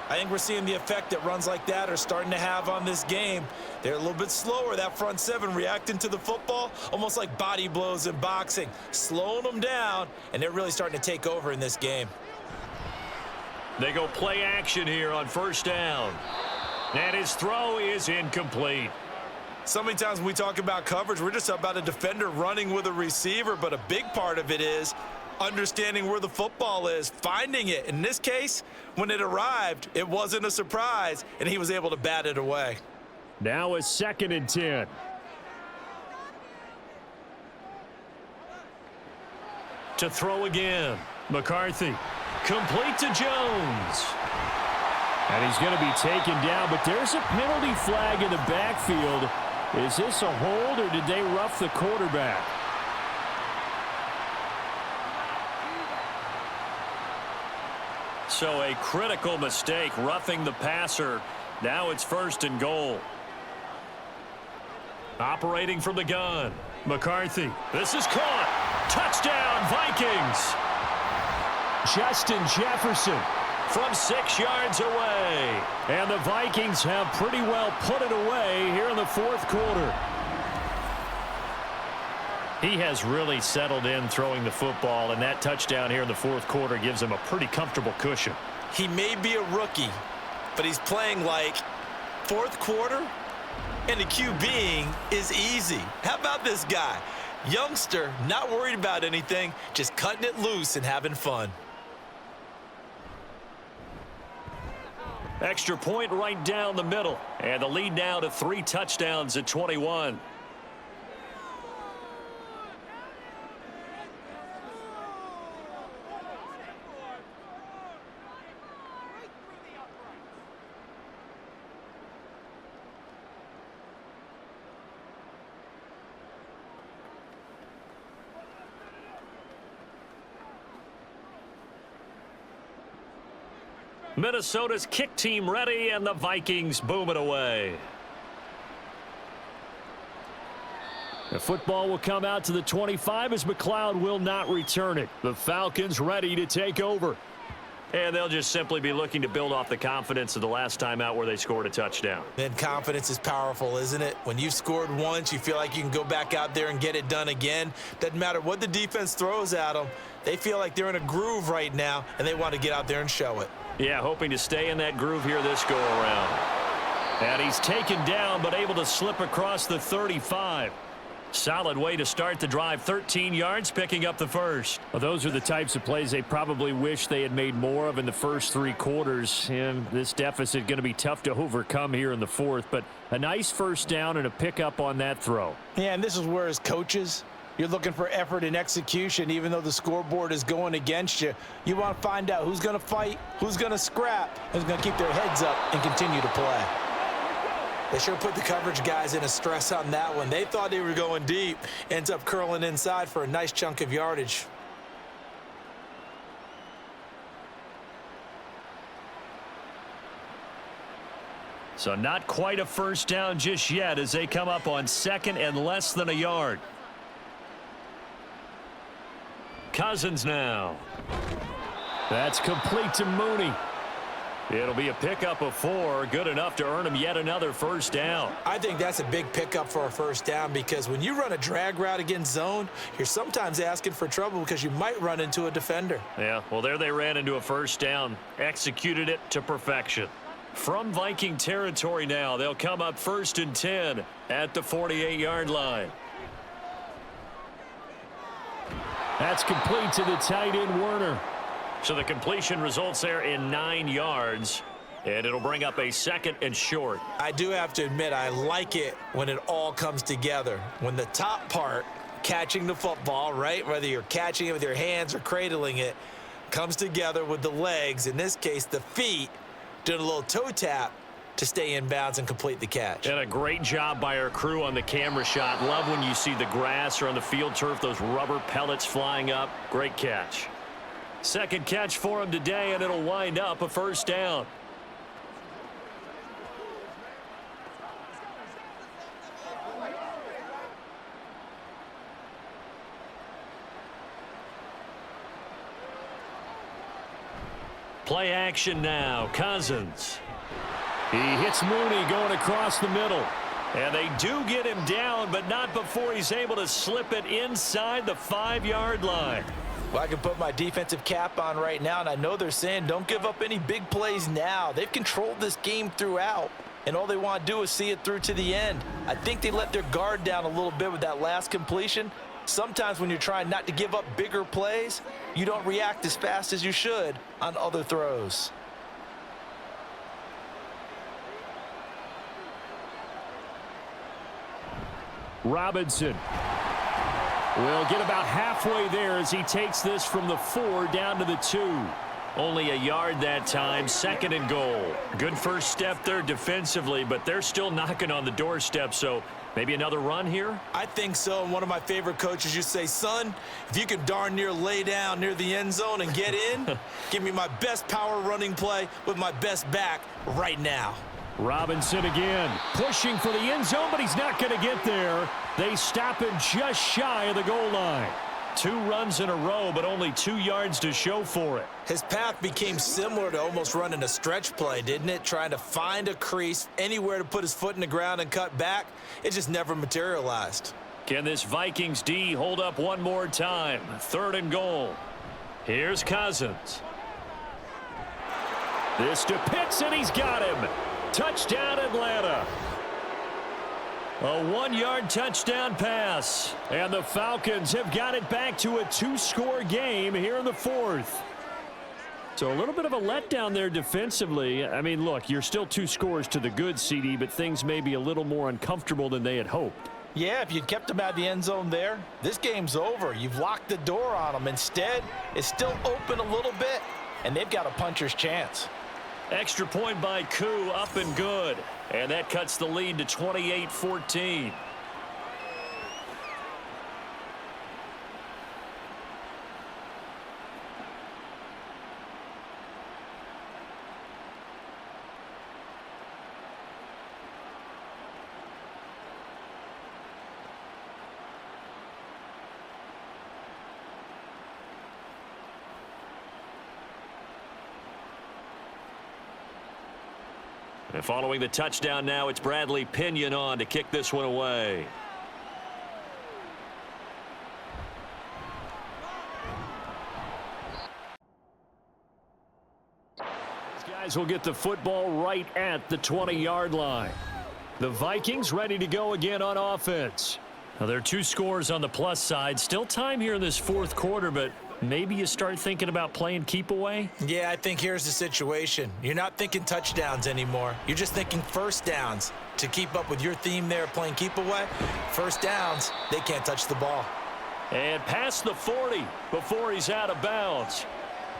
I think we're seeing the effect that runs like that are starting to have on this game. They're a little bit slower, that front seven, reacting to the football, almost like body blows in boxing, slowing them down, and they're really starting to take over in this game. They go play action here on first down. And his throw is incomplete. So many times when we talk about coverage, we're just about a defender running with a receiver, but a big part of it is understanding where the football is, finding it. In this case, when it arrived, it wasn't a surprise, and he was able to bat it away. Now a 2nd and 10. To throw again. McCarthy. Complete to Jones. And he's going to be taken down, but there's a penalty flag in the backfield. Is this a hold, or did they rough the quarterback? So a critical mistake, roughing the passer. Now it's 1st and goal. Operating from the gun. McCarthy. This is caught. Touchdown, Vikings. Justin Jefferson. From 6 yards away. And the Vikings have pretty well put it away here in the fourth quarter. He has really settled in throwing the football, and that touchdown here in the fourth quarter gives him a pretty comfortable cushion. He may be a rookie, but he's playing like fourth quarter, and the QBing is easy. How about this guy? Youngster, not worried about anything, just cutting it loose and having fun. Extra point right down the middle, and the lead now to 3 touchdowns at 21. Minnesota's kick team ready, and the Vikings boom it away. The football will come out to the 25 as McLeod will not return it. The Falcons ready to take over. And they'll just simply be looking to build off the confidence of the last time out where they scored a touchdown. Then confidence is powerful, isn't it? When you've scored once, you feel like you can go back out there and get it done again. Doesn't matter what the defense throws at them. They feel like they're in a groove right now, and they want to get out there and show it. Yeah, hoping to stay in that groove here this go-around. And he's taken down, but able to slip across the 35. Solid way to start the drive. 13 yards, picking up the first. Well, those are the types of plays they probably wish they had made more of in the first 3 quarters. And this deficit going to be tough to overcome here in the fourth. But a nice first down and a pickup on that throw. Yeah, and this is where as coaches, you're looking for effort and execution. Even though the scoreboard is going against you, you want to find out who's going to fight, who's going to scrap, who's going to keep their heads up and continue to play. They sure put the coverage guys in a stress on that one. They thought they were going deep. Ends up curling inside for a nice chunk of yardage. So not quite a first down just yet as they come up on 2nd and less than a yard. Cousins now. That's complete to Mooney. It'll be a pickup of 4, good enough to earn him yet another first down. I think that's a big pickup for a first down because when you run a drag route against zone, you're sometimes asking for trouble because you might run into a defender. Yeah, well, there they ran into a first down, executed it to perfection. From Viking territory now, they'll come up 1st and 10 at the 48-yard line. That's complete to the tight end, Werner. So the completion results there in 9 yards, and it'll bring up a 2nd and short. I do have to admit, I like it when it all comes together. When the top part, catching the football, right, whether you're catching it with your hands or cradling it, comes together with the legs, in this case the feet, doing a little toe tap to stay in bounds and complete the catch. And a great job by our crew on the camera shot. Love when you see the grass or on the field turf, those rubber pellets flying up. Great catch. Second catch for him today, and it'll wind up a first down. Play action now. Cousins. He hits Mooney going across the middle. And they do get him down, but not before he's able to slip it inside the 5-yard line. Well, I can put my defensive cap on right now, and I know they're saying don't give up any big plays now. They've controlled this game throughout, and all they want to do is see it through to the end. I think they let their guard down a little bit with that last completion. Sometimes when you're trying not to give up bigger plays, you don't react as fast as you should on other throws. Robinson will get about halfway there as he takes this from the 4 down to the 2. Only a yard that time, 2nd and goal. Good first step there defensively, but they're still knocking on the doorstep, so maybe another run here? I think so, and one of my favorite coaches used to say, son, if you can darn near lay down near the end zone and get in, give me my best power running play with my best back right now. Robinson again, pushing for the end zone, but he's not going to get there. They stop him just shy of the goal line. 2 runs in a row, but only 2 yards to show for it. His path became similar to almost running a stretch play, didn't it? Trying to find a crease, anywhere to put his foot in the ground and cut back. It just never materialized. Can this Vikings D hold up one more time? 3rd and goal. Here's Cousins. This to Pitts, and he's got him. Touchdown, Atlanta. A 1-yard touchdown pass. And the Falcons have got it back to a 2-score game here in the 4th. So a little bit of a letdown there defensively. I mean, look, you're still 2 scores to the good, CD, but things may be a little more uncomfortable than they had hoped. Yeah, if you'd kept them out of the end zone there, this game's over. You've locked the door on them. Instead, it's still open a little bit, and they've got a puncher's chance. Extra point by Koo, up and good. And that cuts the lead to 28-14. And following the touchdown now, it's Bradley Pinion on to kick this one away. These guys will get the football right at the 20-yard line. The Vikings ready to go again on offense. Now, there are 2 scores on the plus side. Still time here in this 4th quarter, but maybe you start thinking about playing keep away? Yeah, I think here's the situation. You're not thinking touchdowns anymore. You're just thinking first downs. To keep up with your theme there playing keep away, first downs, they can't touch the ball. And past the 40 before he's out of bounds.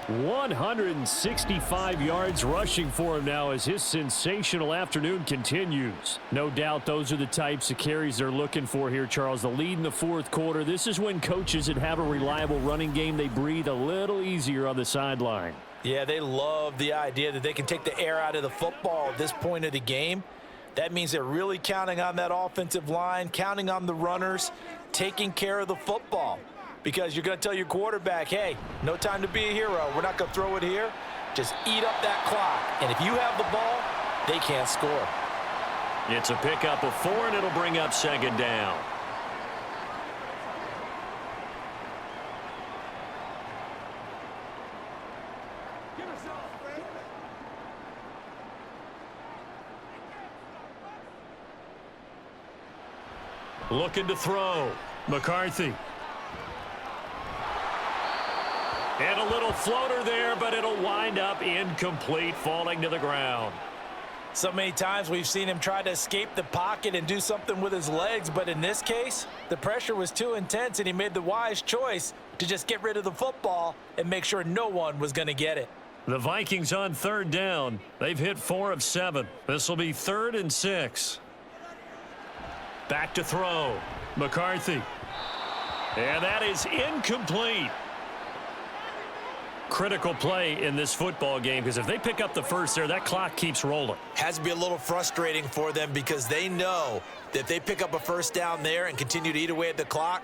165 yards rushing for him now as his sensational afternoon continues. No doubt those are the types of carries they're looking for here, Charles. The lead in the 4th quarter. This is when coaches that have a reliable running game, they breathe a little easier on the sideline. Yeah, they love the idea that they can take the air out of the football at this point of the game. That means they're really counting on that offensive line, counting on the runners, taking care of the football. Because you're going to tell your quarterback, hey, no time to be a hero. We're not going to throw it here. Just eat up that clock. And if you have the ball, they can't score. It's a pickup of 4, and it'll bring up 2nd down. Looking to throw. McCarthy. And a little floater there, but it'll wind up incomplete, falling to the ground. So many times we've seen him try to escape the pocket and do something with his legs, but in this case, the pressure was too intense and he made the wise choice to just get rid of the football and make sure no one was going to get it. The Vikings on third down. They've hit 4 of 7. This will be 3rd and 6. Back to throw. McCarthy. And that is incomplete. Critical play in this football game, because if they pick up the first there, that clock keeps rolling. Has to be a little frustrating for them because they know that if they pick up a first down there and continue to eat away at the clock,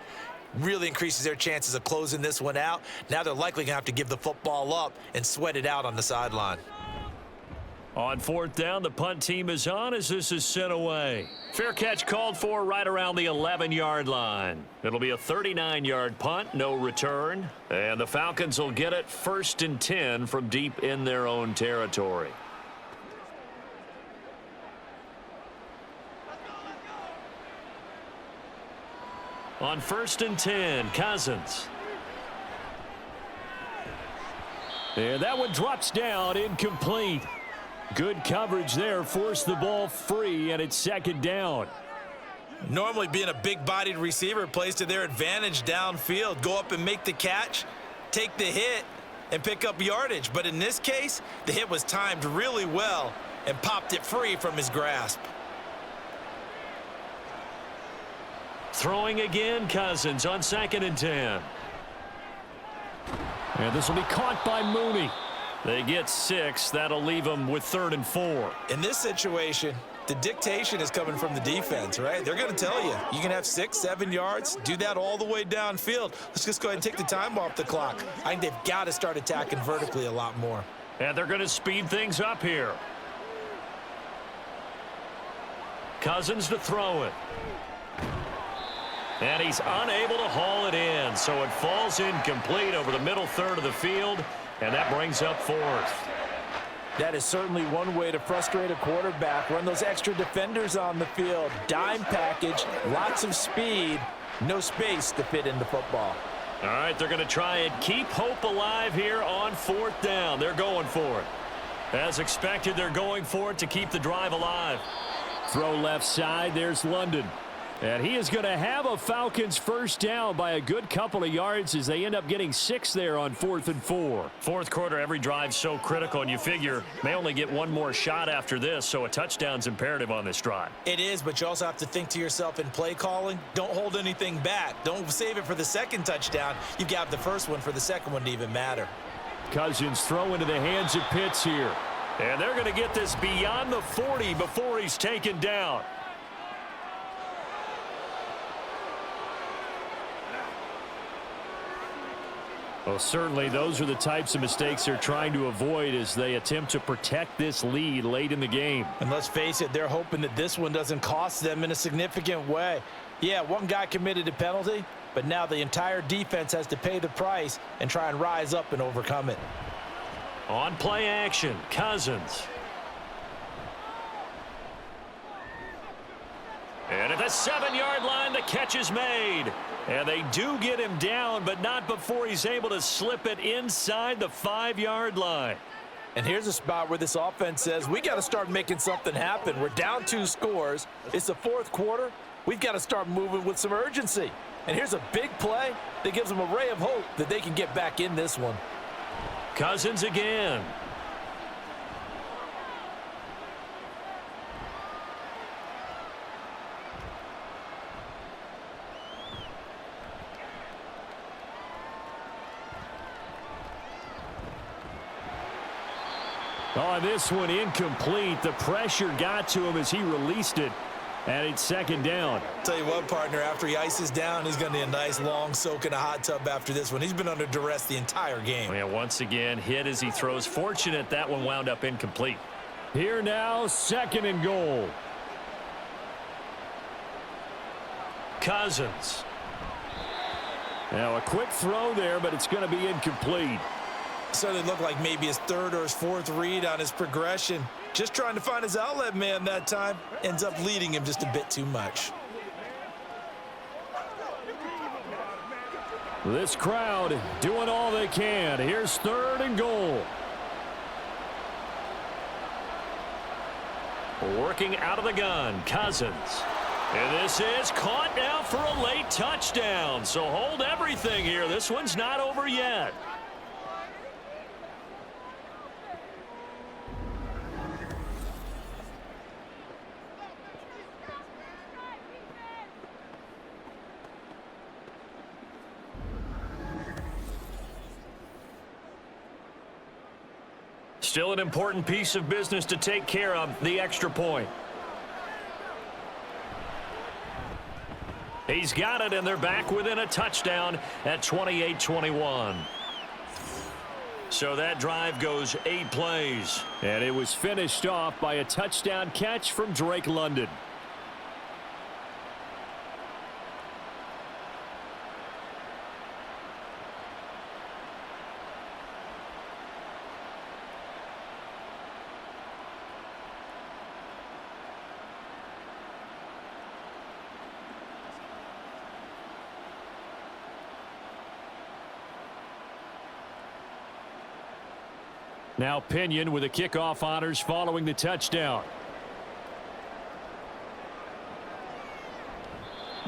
really increases their chances of closing this one out. Now they're likely going to have to give the football up and sweat it out on the sideline. On 4th down, the punt team is on as this is sent away. Fair catch called for right around the 11-yard line. It'll be a 39-yard punt, no return. And the Falcons will get it 1st and 10 from deep in their own territory. On 1st and 10, Cousins. And that one drops down, incomplete. Good coverage there, forced the ball free, and it's 2nd down. Normally being a big-bodied receiver plays to their advantage downfield. Go up and make the catch, take the hit, and pick up yardage. But in this case, the hit was timed really well and popped it free from his grasp. Throwing again, Cousins on 2nd and 10. And this will be caught by Mooney. They get 6. That'll leave them with 3rd and 4. In this situation, the dictation is coming from the defense, right? They're going to tell you, you can have 6, 7 yards, do that all the way downfield. Let's just go ahead and take the time off the clock. I think they've got to start attacking vertically a lot more. And they're going to speed things up here. Cousins to throw it. And he's unable to haul it in, so it falls incomplete over the middle third of the field, and that brings up 4th. That is certainly one way to frustrate a quarterback. Run those extra defenders on the field. Dime package, lots of speed, no space to fit in the football. All right, they're going to try and keep hope alive here on 4th down. They're going for it. As expected, they're going for it to keep the drive alive. Throw left side, there's London. And he is going to have a Falcons first down by a good couple of yards as they end up getting 6 there on 4th and 4. 4th quarter, every drive's so critical, and you figure may only get one more shot after this, so a touchdown's imperative on this drive. It is, but you also have to think to yourself in play calling, don't hold anything back. Don't save it for the second touchdown. You've got the first one for the second one to even matter. Cousins throw into the hands of Pitts here. And they're going to get this beyond the 40 before he's taken down. Well, certainly those are the types of mistakes they're trying to avoid as they attempt to protect this lead late in the game. And let's face it, they're hoping that this one doesn't cost them in a significant way. Yeah, one guy committed a penalty, but now the entire defense has to pay the price and try and rise up and overcome it. On play action, Cousins. And at the 7-yard line, the catch is made. And they do get him down, but not before he's able to slip it inside the 5-yard line. And here's a spot where this offense says, we got to start making something happen. We're down 2 scores. It's the 4th quarter. We've got to start moving with some urgency. And here's a big play that gives them a ray of hope that they can get back in this one. Cousins again. Oh, this one incomplete. The pressure got to him as he released it, and it's 2nd down. Tell you what, partner, after he ices down, he's going to need a nice long soak in a hot tub after this one. He's been under duress the entire game. Yeah, once again, hit as he throws. Fortunate that one wound up incomplete. Here now, 2nd and goal. Cousins. Now a quick throw there, but it's going to be incomplete. Certainly looked like maybe his 3rd or his 4th read on his progression. Just trying to find his outlet man that time. Ends up leading him just a bit too much. This crowd doing all they can. Here's 3rd and goal. Working out of the gun, Cousins. And this is caught now for a late touchdown. So hold everything here. This one's not over yet. Still an important piece of business to take care of, the extra point. He's got it, and they're back within a touchdown at 28-21. So that drive goes 8 plays. And it was finished off by a touchdown catch from Drake London. Now Pinion with the kickoff honors following the touchdown.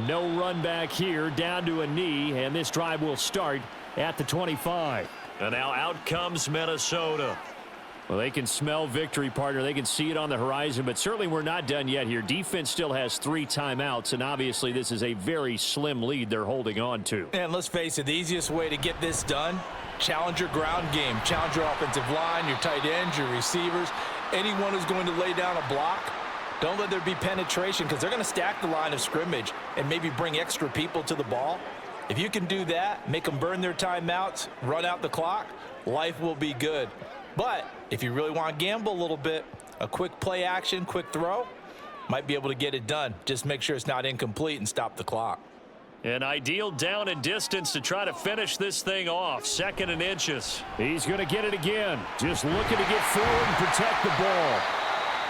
No run back here, down to a knee, and this drive will start at the 25. And now out comes Minnesota. Well, they can smell victory, partner. They can see it on the horizon, but certainly we're not done yet here. Defense still has 3 timeouts, and obviously this is a very slim lead they're holding on to. And let's face it, the easiest way to get this done, challenge your ground game. Challenge your offensive line, your tight ends, your receivers, anyone who's going to lay down a block. Don't let there be penetration because they're going to stack the line of scrimmage and maybe bring extra people to the ball. If you can do that, make them burn their timeouts, run out the clock, life will be good. But if you really want to gamble a little bit, a quick play action, quick throw, might be able to get it done. Just make sure it's not incomplete and stop the clock. An ideal down and distance to try to finish this thing off. 2nd and inches. He's going to get it again. Just looking to get forward and protect the ball.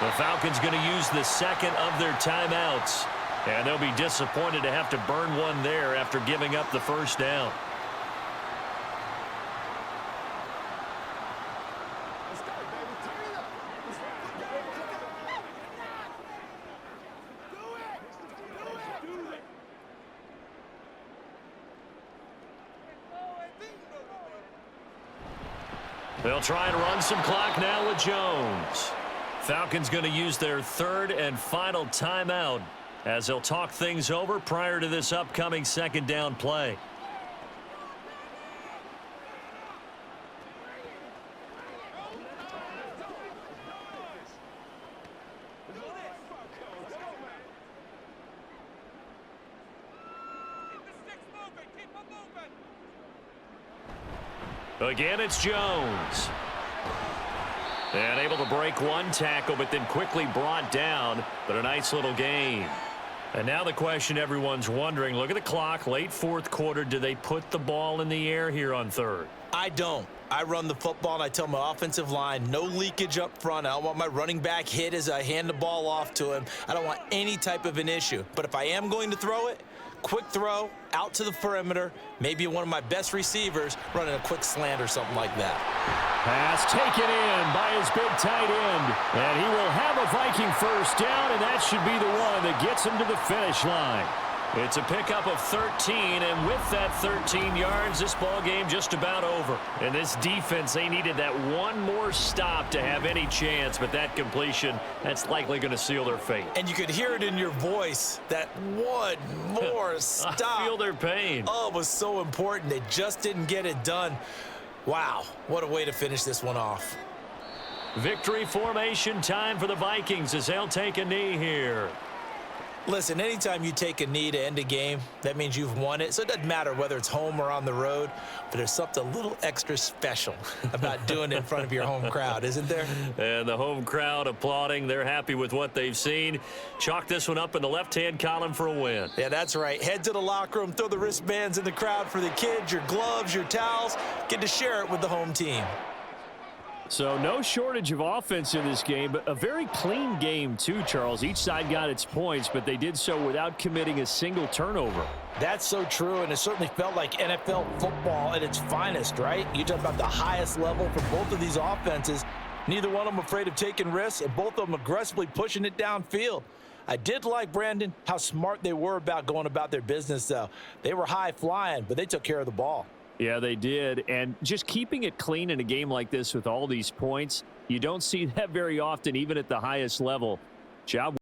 The Falcons going to use the second of their timeouts. And they'll be disappointed to have to burn one there after giving up the first down. They'll try and run some clock now with Jones. Falcons going to use their 3rd and final timeout as they'll talk things over prior to this upcoming 2nd down play. Again, it's Jones. And able to break one tackle, but then quickly brought down. But a nice little gain. And now the question everyone's wondering, look at the clock, late 4th quarter. Do they put the ball in the air here on 3rd? I don't. I run the football, and I tell my offensive line, no leakage up front. I don't want my running back hit as I hand the ball off to him. I don't want any type of an issue. But if I am going to throw it, quick throw, out to the perimeter, maybe one of my best receivers running a quick slant or something like that. Pass taken in by his big tight end. And he will have a Viking first down, and that should be the one that gets him to the finish line. It's a pickup of 13, and with that 13 yards, this ball game just about over. And this defense, they needed that one more stop to have any chance, but that completion, that's likely going to seal their fate. And you could hear it in your voice, that one more stop. I feel their pain. Oh, it was so important. They just didn't get it done. Wow, what a way to finish this one off. Victory formation time for the Vikings as they'll take a knee here. Listen, anytime you take a knee to end a game, that means you've won it. So it doesn't matter whether it's home or on the road, but there's something a little extra special about doing it in front of your home crowd, isn't there? And the home crowd applauding. They're happy with what they've seen. Chalk this one up in the left-hand column for a win. Yeah, that's right. Head to the locker room, throw the wristbands in the crowd for the kids, your gloves, your towels. Get to share it with the home team. So no shortage of offense in this game, but a very clean game too, Charles. Each side got its points, but they did so without committing a single turnover. That's so true, and it certainly felt like NFL football at its finest, right? You talk about the highest level for both of these offenses. Neither one of them afraid of taking risks, and both of them aggressively pushing it downfield. I did like, Brandon, how smart they were about going about their business, though. They were high flying, but they took care of the ball. Yeah, they did. And just keeping it clean in a game like this with all these points, you don't see that very often, even at the highest level. Job